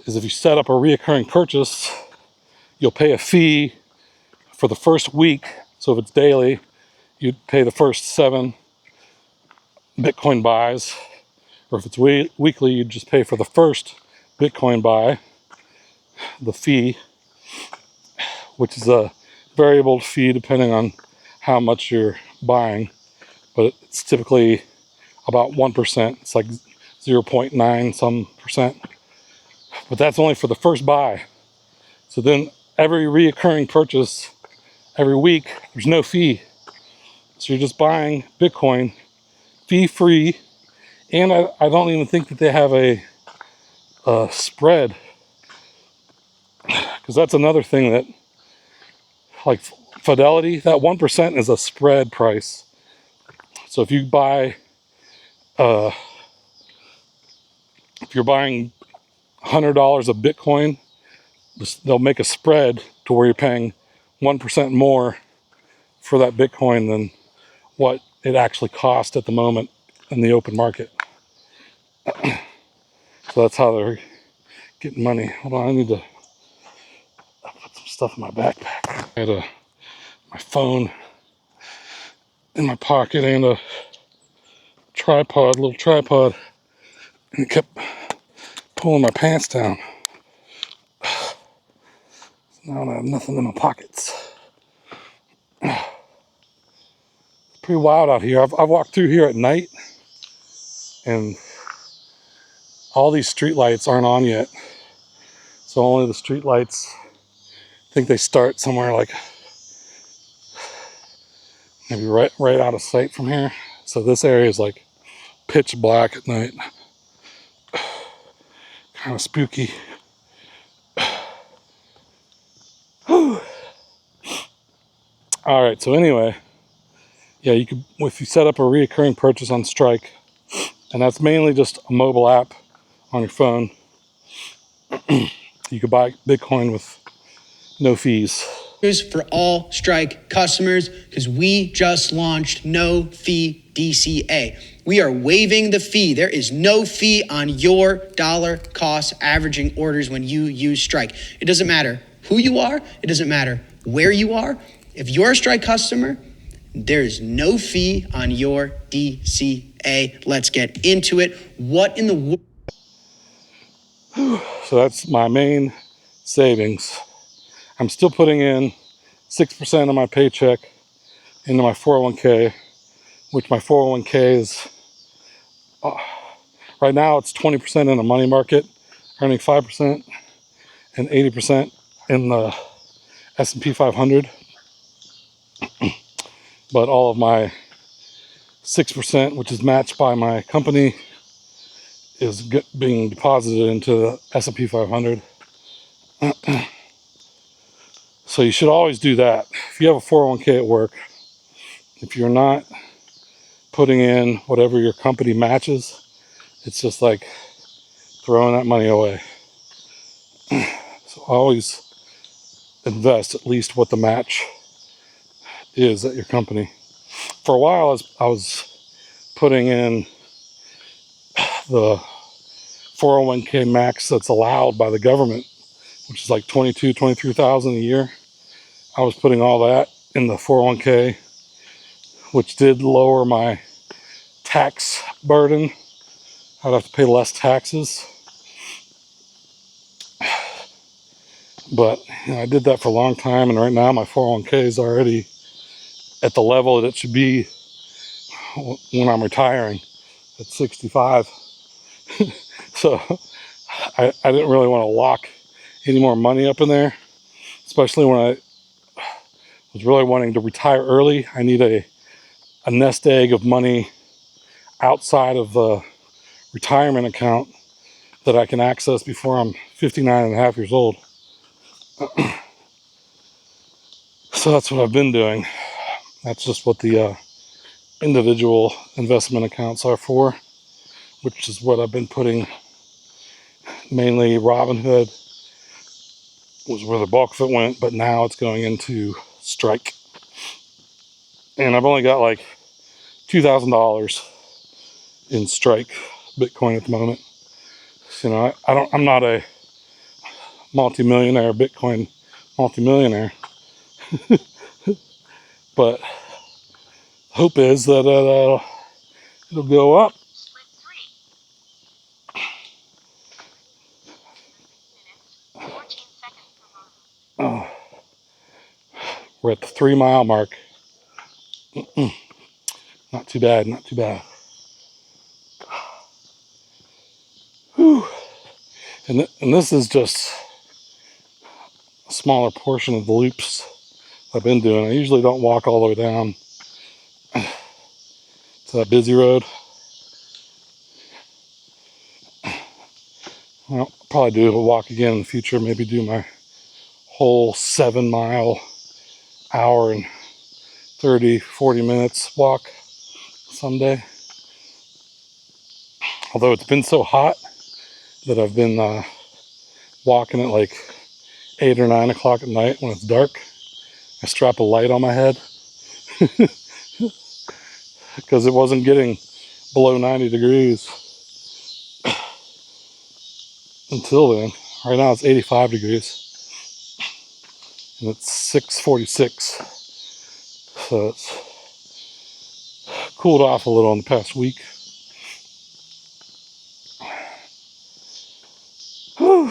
is if you set up a reoccurring purchase, you'll pay a fee for the first week. So if it's daily, you'd pay the first 7 Bitcoin buys. Or if it's weekly, you'd just pay for the first Bitcoin buy, the fee, which is a variable fee depending on how much you're buying. But it's typically about 1%. It's like 0.9 some percent. But that's only for the first buy. So then every reoccurring purchase, every week, there's no fee. So you're just buying Bitcoin fee-free. And I don't even think that they have a spread. Because that's another thing that, like Fidelity, that 1% is a spread price. So if you buy, if you're buying $100 of Bitcoin, they'll make a spread to where you're paying 1% more for that Bitcoin than what it actually costs at the moment in the open market. So that's how they're getting money. Hold on, I need to put some stuff in my backpack. I had my phone in my pocket and a little tripod, and it kept pulling my pants down. So now I have nothing in my pockets. It's pretty wild out here. I've walked through here at night, and all these street lights aren't on yet. So only the street lights, I think they start somewhere like maybe right out of sight from here. So this area is like pitch black at night. Kind of spooky. All right, so anyway, yeah, you could, if you set up a reoccurring purchase on Strike, and that's mainly just a mobile app on your phone, you could buy Bitcoin with no fees. For all Strike customers, because we just launched no fee DCA. We are waiving the fee. There is no fee on your dollar cost averaging orders when you use Strike. It doesn't matter who you are. It doesn't matter where you are. If you're a Strike customer, there is no fee on your DCA. Let's get into it. What in the world? So that's my main savings. I'm still putting in 6% of my paycheck into my 401k, which my 401k is, right now it's 20% in the money market, earning 5%, and 80% in the S&P 500. But all of my 6%, which is matched by my company, is being deposited into the S&P 500. So you should always do that. If you have a 401k at work, if you're not putting in whatever your company matches, it's just like throwing that money away. So always invest at least what the match is at your company. For a while, I was putting in the 401k max that's allowed by the government, which is like 23,000 a year. I was putting all that in the 401k, which did lower my tax burden. I'd have to pay less taxes. But I did that for a long time, and right now my 401k is already at the level that it should be when I'm retiring at 65. So I didn't really want to lock any more money up in there, especially when I was really wanting to retire early. I need a nest egg of money outside of the retirement account that I can access before I'm 59 and a half years old. So that's what I've been doing. That's just what the individual investment accounts are for, which is what I've been putting. Mainly Robinhood was where the bulk of it went, but now it's going into Strike. And I've only got like $2,000 in Strike Bitcoin at the moment. You know, I'm not a multi-millionaire Bitcoin multi-millionaire, but hope is that it'll go up. Oh, we're at the 3 mile mark. Not too bad, not too bad. Whew. And this is just a smaller portion of the loops I've been doing. I usually don't walk all the way down to that busy road. I'll probably do a walk again in the future. Maybe do my whole 7 mile, hour and 30-40 minutes walk someday. Although it's been so hot that I've been walking at like 8 or 9 o'clock at night when it's dark. I strap a light on my head because it wasn't getting below 90 degrees until then. Right now it's 85 degrees and it's 6:46, so it's cooled off a little in the past week. Whew.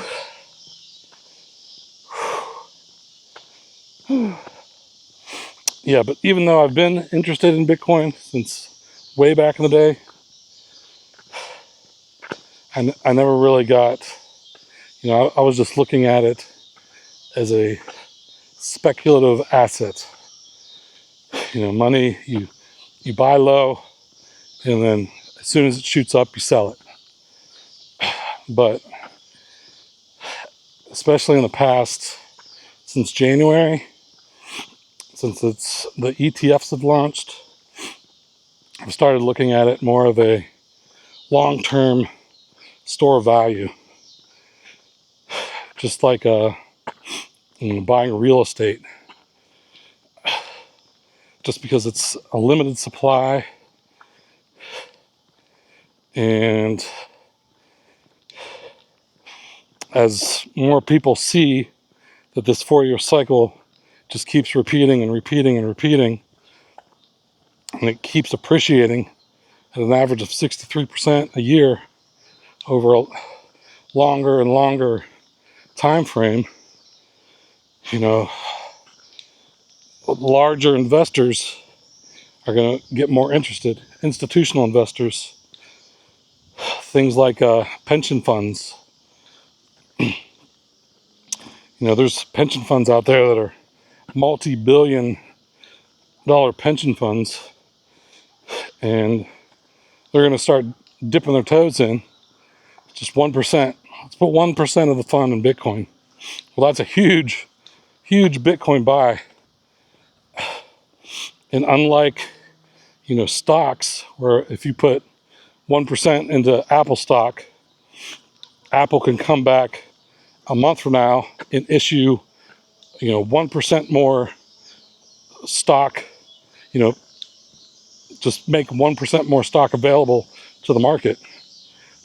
Yeah, but even though I've been interested in Bitcoin since way back in the day, I never really got, I was just looking at it as a speculative asset. Money, you buy low, and then as soon as it shoots up, you sell it. But especially in the past, since January, since the ETFs have launched, I've started looking at it more of a long-term store of value. Just like buying real estate. Just because it's a limited supply, and as more people see that this 4-year cycle just keeps repeating and repeating and repeating, and it keeps appreciating at an average of 63% a year over a longer and longer time frame, larger investors are going to get more interested. Institutional investors, things like pension funds. There's pension funds out there that are multi-billion-dollar pension funds, and they're going to start dipping their toes in. Just 1%. Let's put 1% of the fund in Bitcoin. Well, that's a huge, huge Bitcoin buy. And unlike, stocks, where if you put 1% into Apple stock, Apple can come back a month from now and issue, 1% more stock, just make 1% more stock available to the market.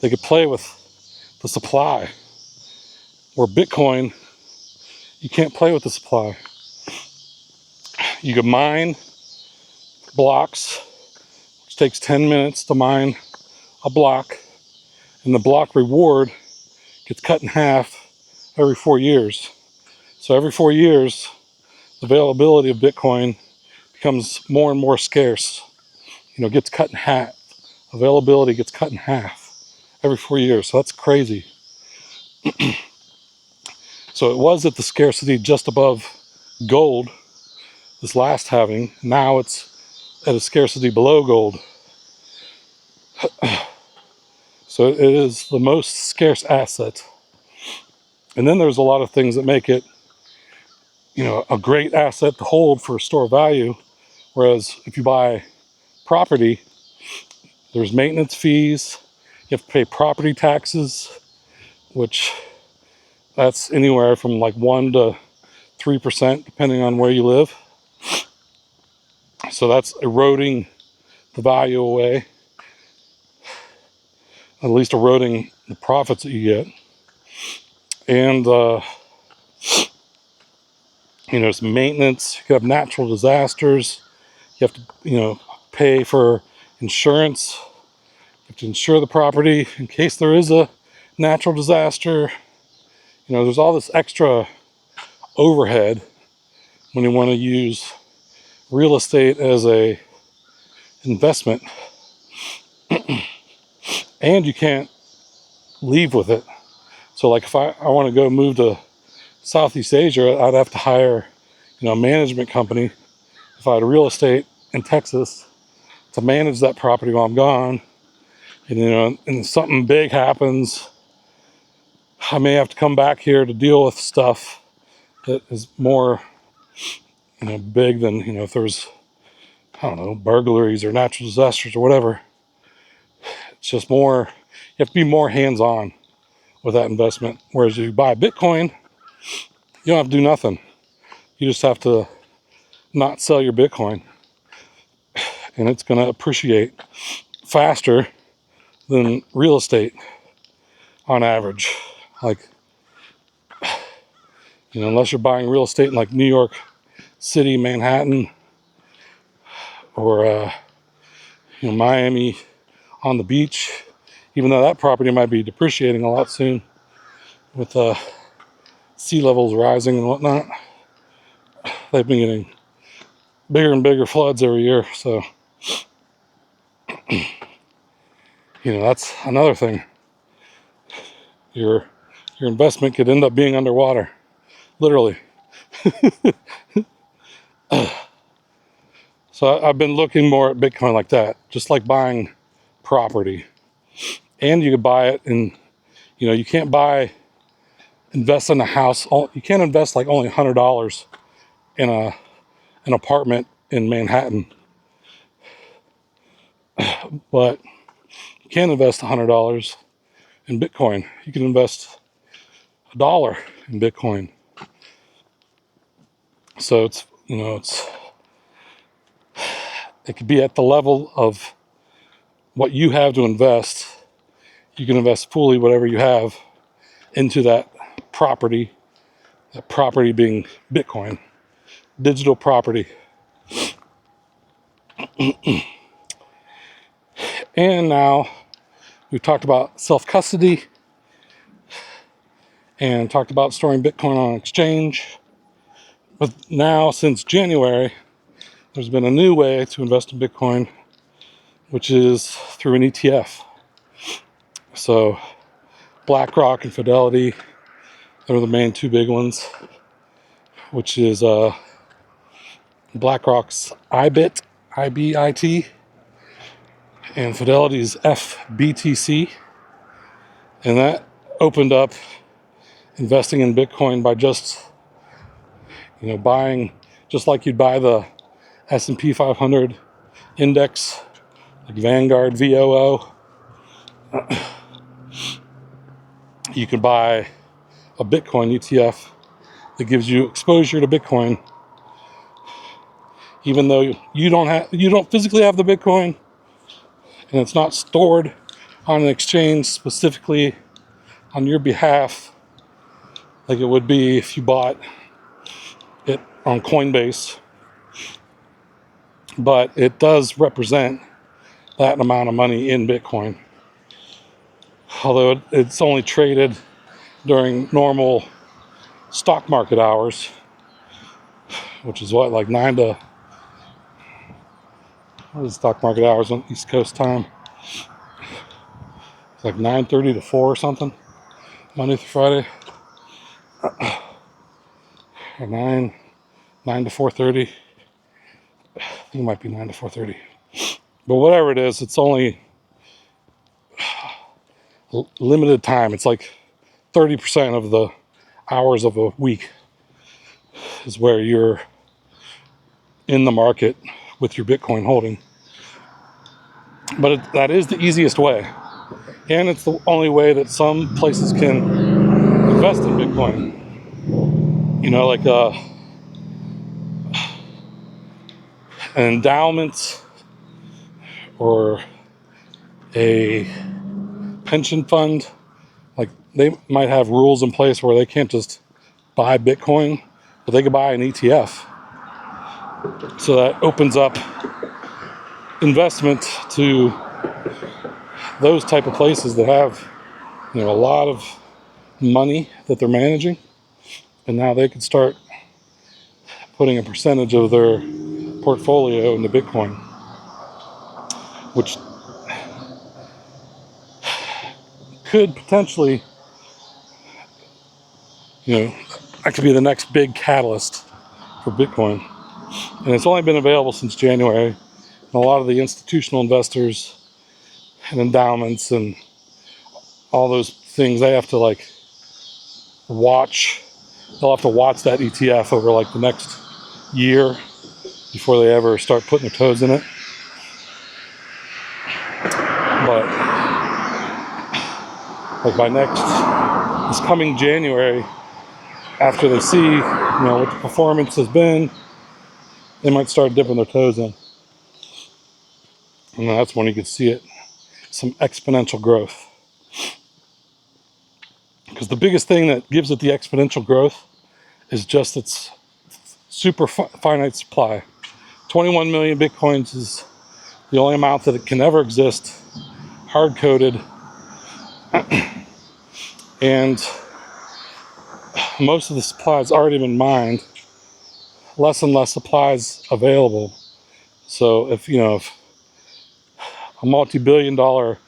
They could play with the supply. Where Bitcoin, you can't play with the supply. You could mine blocks, which takes 10 minutes to mine a block, and the block reward gets cut in half every 4 years. So every 4 years, the availability of Bitcoin becomes more and more scarce. Gets cut in half. Availability gets cut in half every 4 years. So that's crazy. So it was at the scarcity just above gold this last halving. Now it's at a scarcity below gold. So it is the most scarce asset. And then there's a lot of things that make it, a great asset to hold for store value. Whereas if you buy property, there's maintenance fees. You have to pay property taxes, which that's anywhere from like 1 to 3%, depending on where you live. So that's eroding the value away, at least eroding the profits that you get. And, it's maintenance. You have natural disasters. You have to, pay for insurance. You have to insure the property in case there is a natural disaster. There's all this extra overhead when you want to use real estate as a investment. And you can't leave with it. So like if I want to go move to Southeast Asia, I'd have to hire, a management company if I had real estate in Texas to manage that property while I'm gone. And, and if something big happens, I may have to come back here to deal with stuff that is more, big than, if there's, I don't know, burglaries or natural disasters or whatever. It's just more, you have to be more hands-on with that investment. Whereas if you buy Bitcoin, you don't have to do nothing. You just have to not sell your Bitcoin. And it's going to appreciate faster than real estate on average. Like, unless you're buying real estate in like New York City, Manhattan, or, Miami on the beach, even though that property might be depreciating a lot soon with sea levels rising and whatnot. They've been getting bigger and bigger floods every year. So, that's another thing. Your investment could end up being underwater, literally. So I've been looking more at Bitcoin like that, just like buying property. And you could buy it in, you can't invest in a house. You can't invest like only $100 in an apartment in Manhattan. But you can invest $100 in Bitcoin. You can invest $1 in Bitcoin. So it's, it could be at the level of what you have to invest. You can invest fully whatever you have into that property being Bitcoin, digital property. And now we've talked about self-custody and talked about storing Bitcoin on an exchange. But now, since January, there's been a new way to invest in Bitcoin, which is through an ETF. So BlackRock and Fidelity, they're the main two big ones, which is BlackRock's IBIT, IBIT, and Fidelity's FBTC. And that opened up investing in Bitcoin by just, buying, just like you'd buy the S&P 500 index, like Vanguard VOO. You can buy a Bitcoin ETF that gives you exposure to Bitcoin. even though you don't physically have the Bitcoin, and it's not stored on an exchange specifically on your behalf, like it would be if you bought it on Coinbase. But it does represent that amount of money in Bitcoin. Although it's only traded during normal stock market hours, which is what, like 9 to, what is stock market hours on East Coast time? It's like 9:30 to 4 or something, Monday through Friday. Or 9 to 4:30. I think it might be 9 to 4:30. But whatever it is, it's only limited time. It's like 30% of the hours of a week is where you're in the market with your Bitcoin holding. But that is the easiest way. And it's the only way that some places can invest in Bitcoin. You know, like an endowment or a pension fund. Like, they might have rules in place where they can't just buy Bitcoin, but they could buy an ETF. So that opens up investment to those type of places that have, you know, a lot of money that they're managing, and now they can start putting a percentage of their portfolio into Bitcoin, which could potentially, you know, that could be the next big catalyst for Bitcoin. And it's only been available since January, and a lot of the institutional investors and endowments and all those things, they have to like watch, they'll have to watch that ETF over like the next year before they ever start putting their toes in it. But like by this coming January, after they see, you know, what the performance has been, they might start dipping their toes in. And that's when you could see it, some exponential growth. Because the biggest thing that gives it the exponential growth is just its super finite supply. 21 million Bitcoins is the only amount that it can ever exist, hard-coded. And most of the supply has already been mined. Less and less supplies available. So if a multi-billion-dollar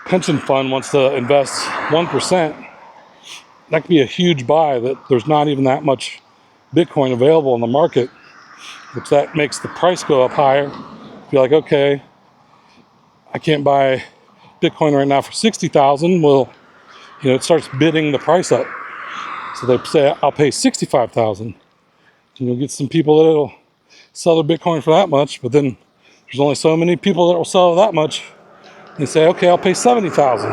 pension fund wants to invest 1%, that could be a huge buy, that there's not even that much Bitcoin available in the market, which that makes the price go up higher. Be like, okay, I can't buy Bitcoin right now for 60,000. Well, it starts bidding the price up. So they say, I'll pay 65,000. And you'll get some people that'll sell their Bitcoin for that much, but then there's only so many people that will sell that much. They say, okay, I'll pay 70,000.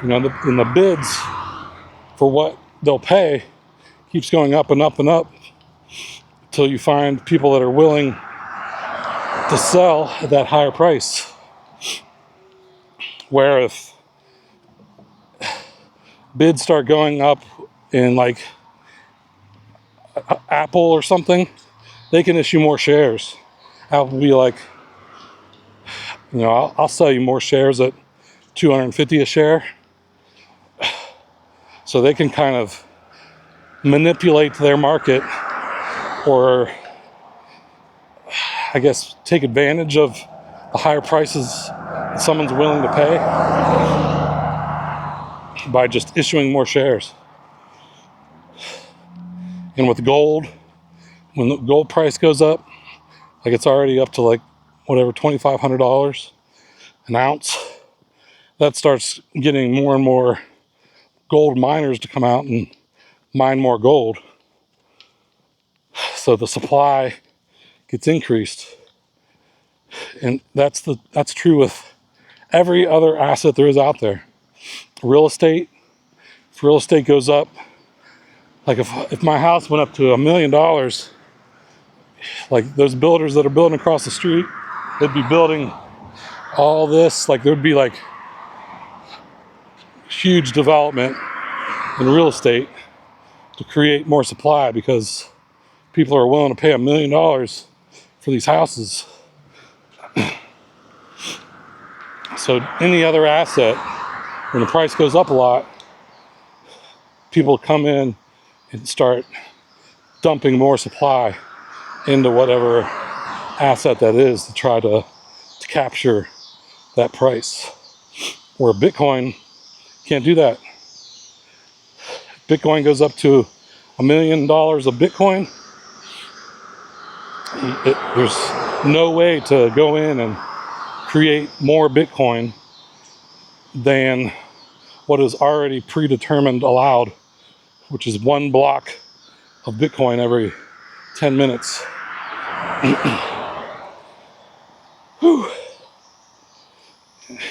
And the bids for what they'll pay keeps going up and up and up until you find people that are willing to sell at that higher price. Where if bids start going up in like Apple or something, they can issue more shares. Apple will be like, I'll sell you more shares at $250 a share. So they can kind of manipulate their market, or I guess take advantage of the higher prices that someone's willing to pay by just issuing more shares. And with gold, when the gold price goes up, like it's already up to like whatever, $2,500 an ounce, that starts getting more and more gold miners to come out and mine more gold. So the supply gets increased. And that's true with every other asset there is out there. Real estate, if real estate goes up, Like if my house went up to $1 million, like those builders that are building across the street, they'd be building all this. Like there'd be like huge development in real estate to create more supply because people are willing to pay $1 million for these houses. So any other asset, when the price goes up a lot, people come in and start dumping more supply into whatever asset that is to try to capture that price. Where Bitcoin can't do that. Bitcoin goes up to $1 million of Bitcoin. There's no way to go in and create more Bitcoin than what is already predetermined allowed, which is 1 block of Bitcoin every 10 minutes.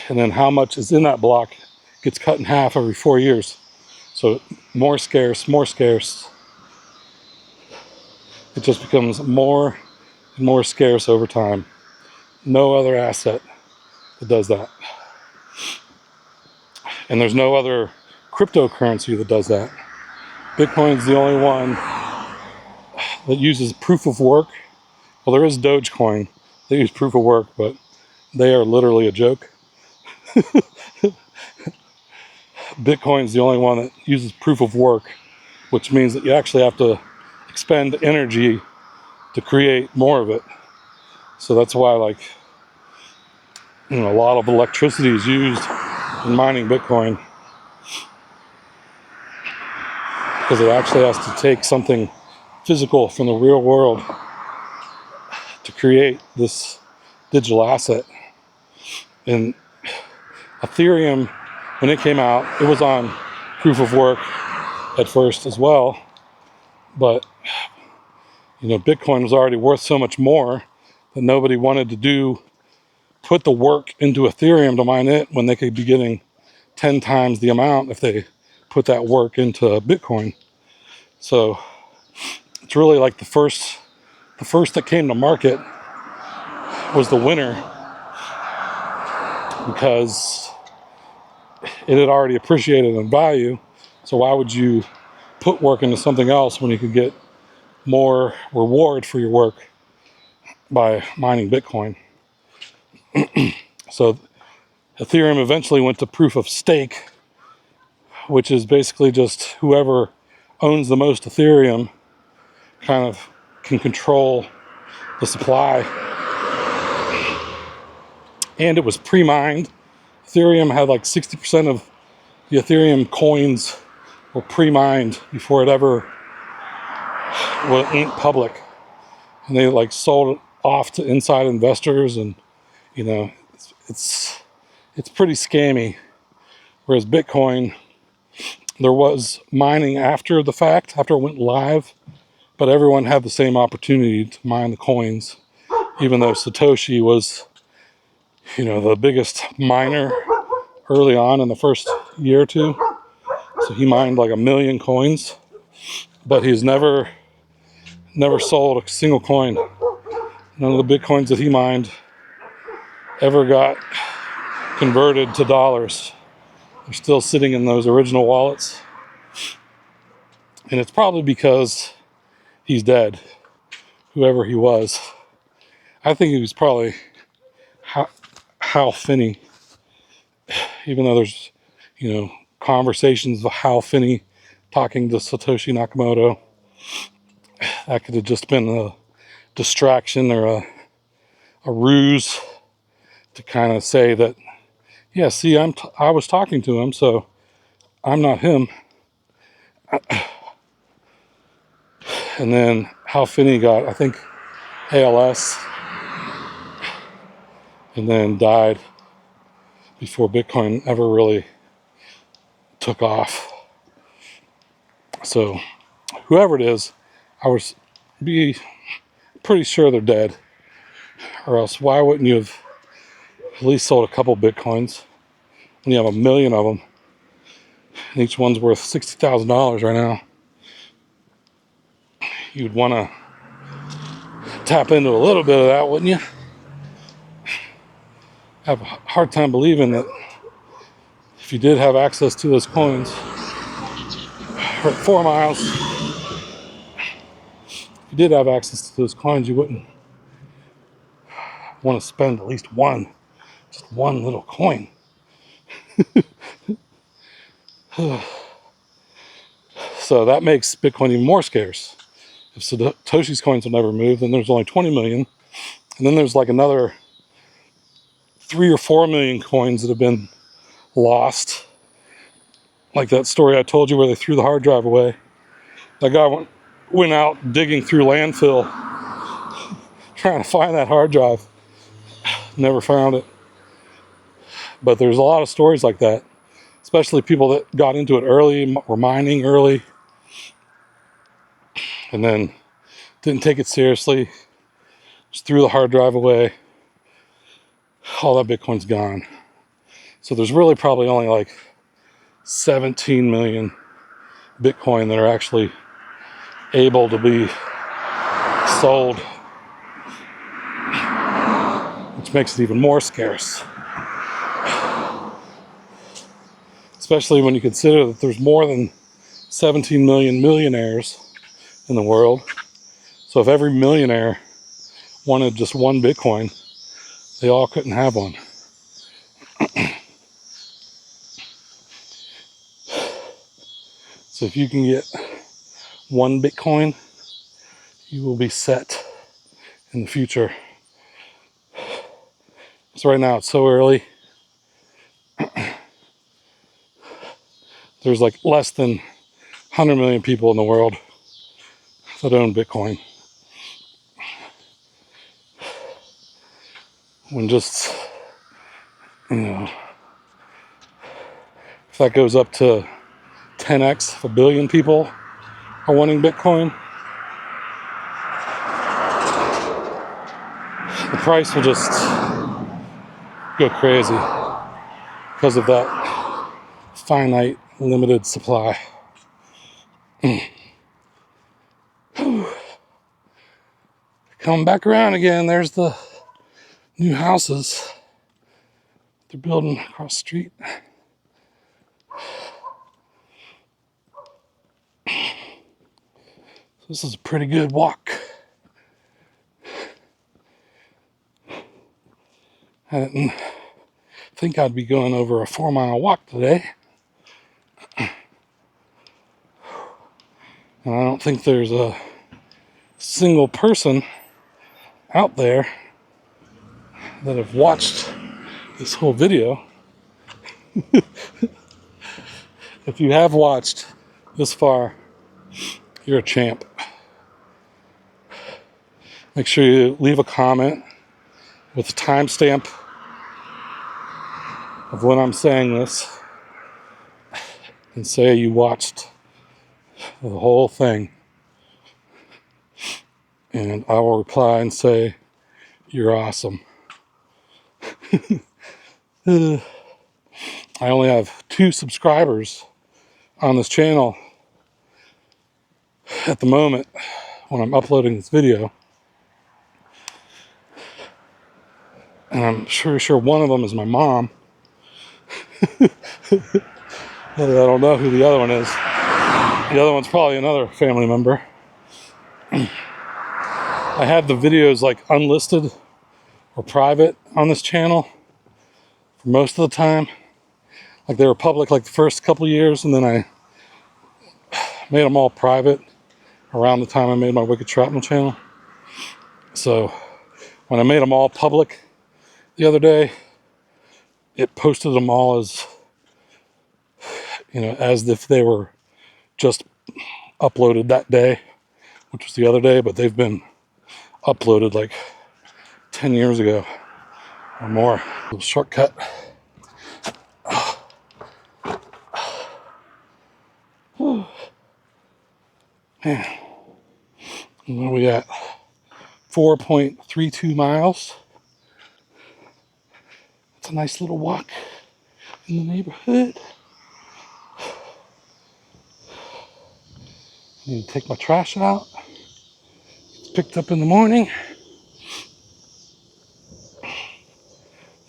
And then how much is in that block gets cut in half every 4 years. So more scarce, more scarce. It just becomes more and more scarce over time. No other asset that does that. And there's no other cryptocurrency that does that. Bitcoin's the only one that uses proof of work. Well, there is Dogecoin. They use proof of work, but they are literally a joke. Bitcoin's the only one that uses proof of work, which means that you actually have to expend energy to create more of it. So that's why, like, a lot of electricity is used in mining Bitcoin, because it actually has to take something physical from the real world to create this digital asset. And Ethereum, when it came out, it was on proof of work at first as well. But, Bitcoin was already worth so much more that nobody wanted to put the work into Ethereum to mine it when they could be getting 10 times the amount if they put that work into Bitcoin. So it's really like the first that came to market was the winner, because it had already appreciated in value. So why would you put work into something else when you could get more reward for your work by mining Bitcoin? So Ethereum eventually went to proof of stake, which is basically just whoever owns the most Ethereum kind of can control the supply. And it was pre-mined. Ethereum had like 60% of the Ethereum coins were pre-mined before it ever went public. And they like sold it off to inside investors, and it's pretty scammy. Whereas Bitcoin, there was mining after the fact, after it went live, but everyone had the same opportunity to mine the coins, even though Satoshi was, the biggest miner early on in the first year or two. So he mined like 1 million coins, but he's never sold a single coin. None of the Bitcoins that he mined ever got converted to dollars. They're still sitting in those original wallets. And it's probably because he's dead, whoever he was. I think he was probably Hal Finney, even though there's, conversations of Hal Finney talking to Satoshi Nakamoto. That could have just been a distraction or a ruse to kind of say that, yeah, see, I was talking to him, so I'm not him. And then Hal Finney got, I think, ALS, and then died before Bitcoin ever really took off. So whoever it is, I would be pretty sure they're dead. Or else why wouldn't you have at least sold a couple Bitcoins when you have 1 million of them? And each one's worth $60,000 right now. you'd want to tap into a little bit of that, wouldn't you? I have a hard time believing that if you did have access to those coins, or 4 miles, if you did have access to those coins, you wouldn't want to spend at least just one little coin. So that makes Bitcoin even more scarce. If Satoshi's coins will never move, then there's only 20 million. And then there's like another 3 or 4 million coins that have been lost. Like that story I told you where they threw the hard drive away. That guy went out digging through landfill trying to find that hard drive. Never found it. But there's a lot of stories like that, especially people that got into it early, were mining early, and then didn't take it seriously, just threw the hard drive away. All that Bitcoin's gone. So there's really probably only like 17 million Bitcoin that are actually able to be sold, which makes it even more scarce. Especially when you consider that there's more than 17 million millionaires in the world. So if every millionaire wanted just one Bitcoin, they all couldn't have one. So if you can get one Bitcoin, you will be set in the future. So right now it's so early. There's like less than 100 million people in the world that own Bitcoin. When just, if that goes up to 10x, if a billion people are wanting Bitcoin, the price will just go crazy because of that finite, limited supply. Coming back around again, there's the new houses they're building across the street. This is a pretty good walk. I didn't think I'd be going over a 4-mile walk today. And I don't think there's a single person out there that have watched this whole video. If you have watched this far, you're a champ. Make sure you leave a comment with a timestamp of when I'm saying this and say you watched the whole thing. And I will reply and say, you're awesome. I only have 2 subscribers on this channel at the moment when I'm uploading this video. And I'm sure one of them is my mom. I don't know who the other one is. The other one's probably another family member. I had the videos like unlisted or private on this channel for most of the time. Like they were public like the first couple years, and then I made them all private around the time I made my Wicked Shrapnel channel. So when I made them all public the other day, it posted them all as, as if they were just uploaded that day, which was the other day, but they've been uploaded like 10 years ago or more. A little shortcut. Man, what are we at? 4.32 miles. It's a nice little walk in the neighborhood. I need to take my trash out. picked up in the morning.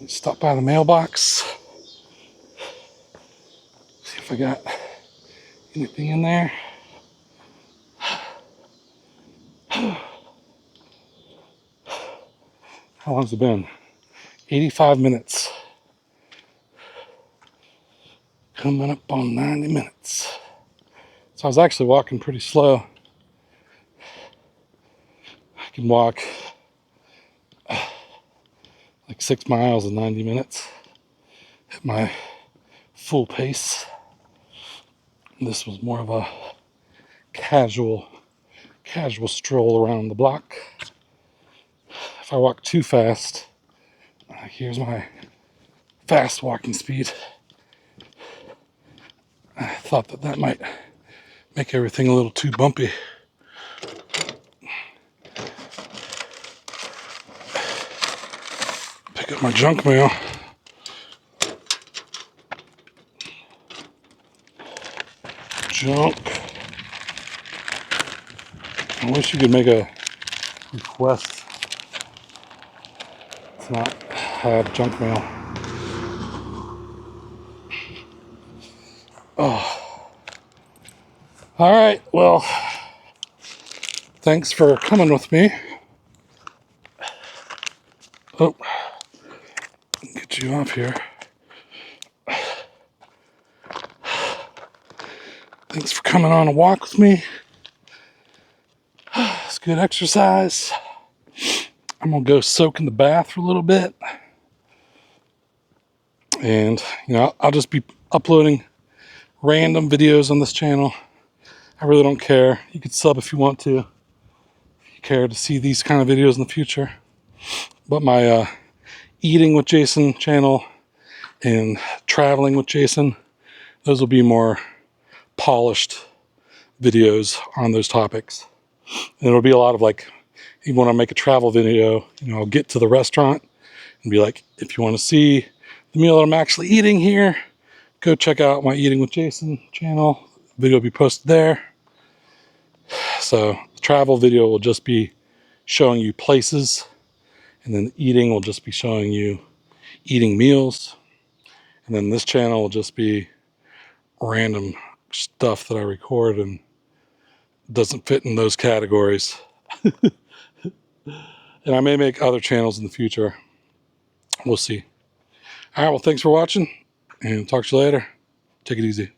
Stop by the mailbox. See if I got anything in there. How long's it been? 85 minutes. Coming up on 90 minutes. So I was actually walking pretty slow. I can walk like 6 miles in 90 minutes at my full pace. And this was more of a casual stroll around the block. If I walk too fast, here's my fast walking speed. I thought that might make everything a little too bumpy. Pick up my junk mail. Junk. I wish you could make a request to not have junk mail. Oh. All right, well, thanks for coming with me. Oh, get you off here. Thanks for coming on a walk with me. It's good exercise. I'm gonna go soak in the bath for a little bit. And, I'll just be uploading random videos on this channel. I really don't care. You could sub if you want to. If you care to see these kind of videos in the future. But my Eating with Jason channel and Traveling with Jason, those will be more polished videos on those topics. And it'll be a lot of like, even when I make a travel video, I'll get to the restaurant and be like, if you want to see the meal that I'm actually eating here, go check out my Eating with Jason channel. The video will be posted there. So the travel video will just be showing you places, and then the eating will just be showing you eating meals. And then this channel will just be random stuff that I record and doesn't fit in those categories. And I may make other channels in the future. We'll see. All right, well, thanks for watching, and talk to you later. Take it easy.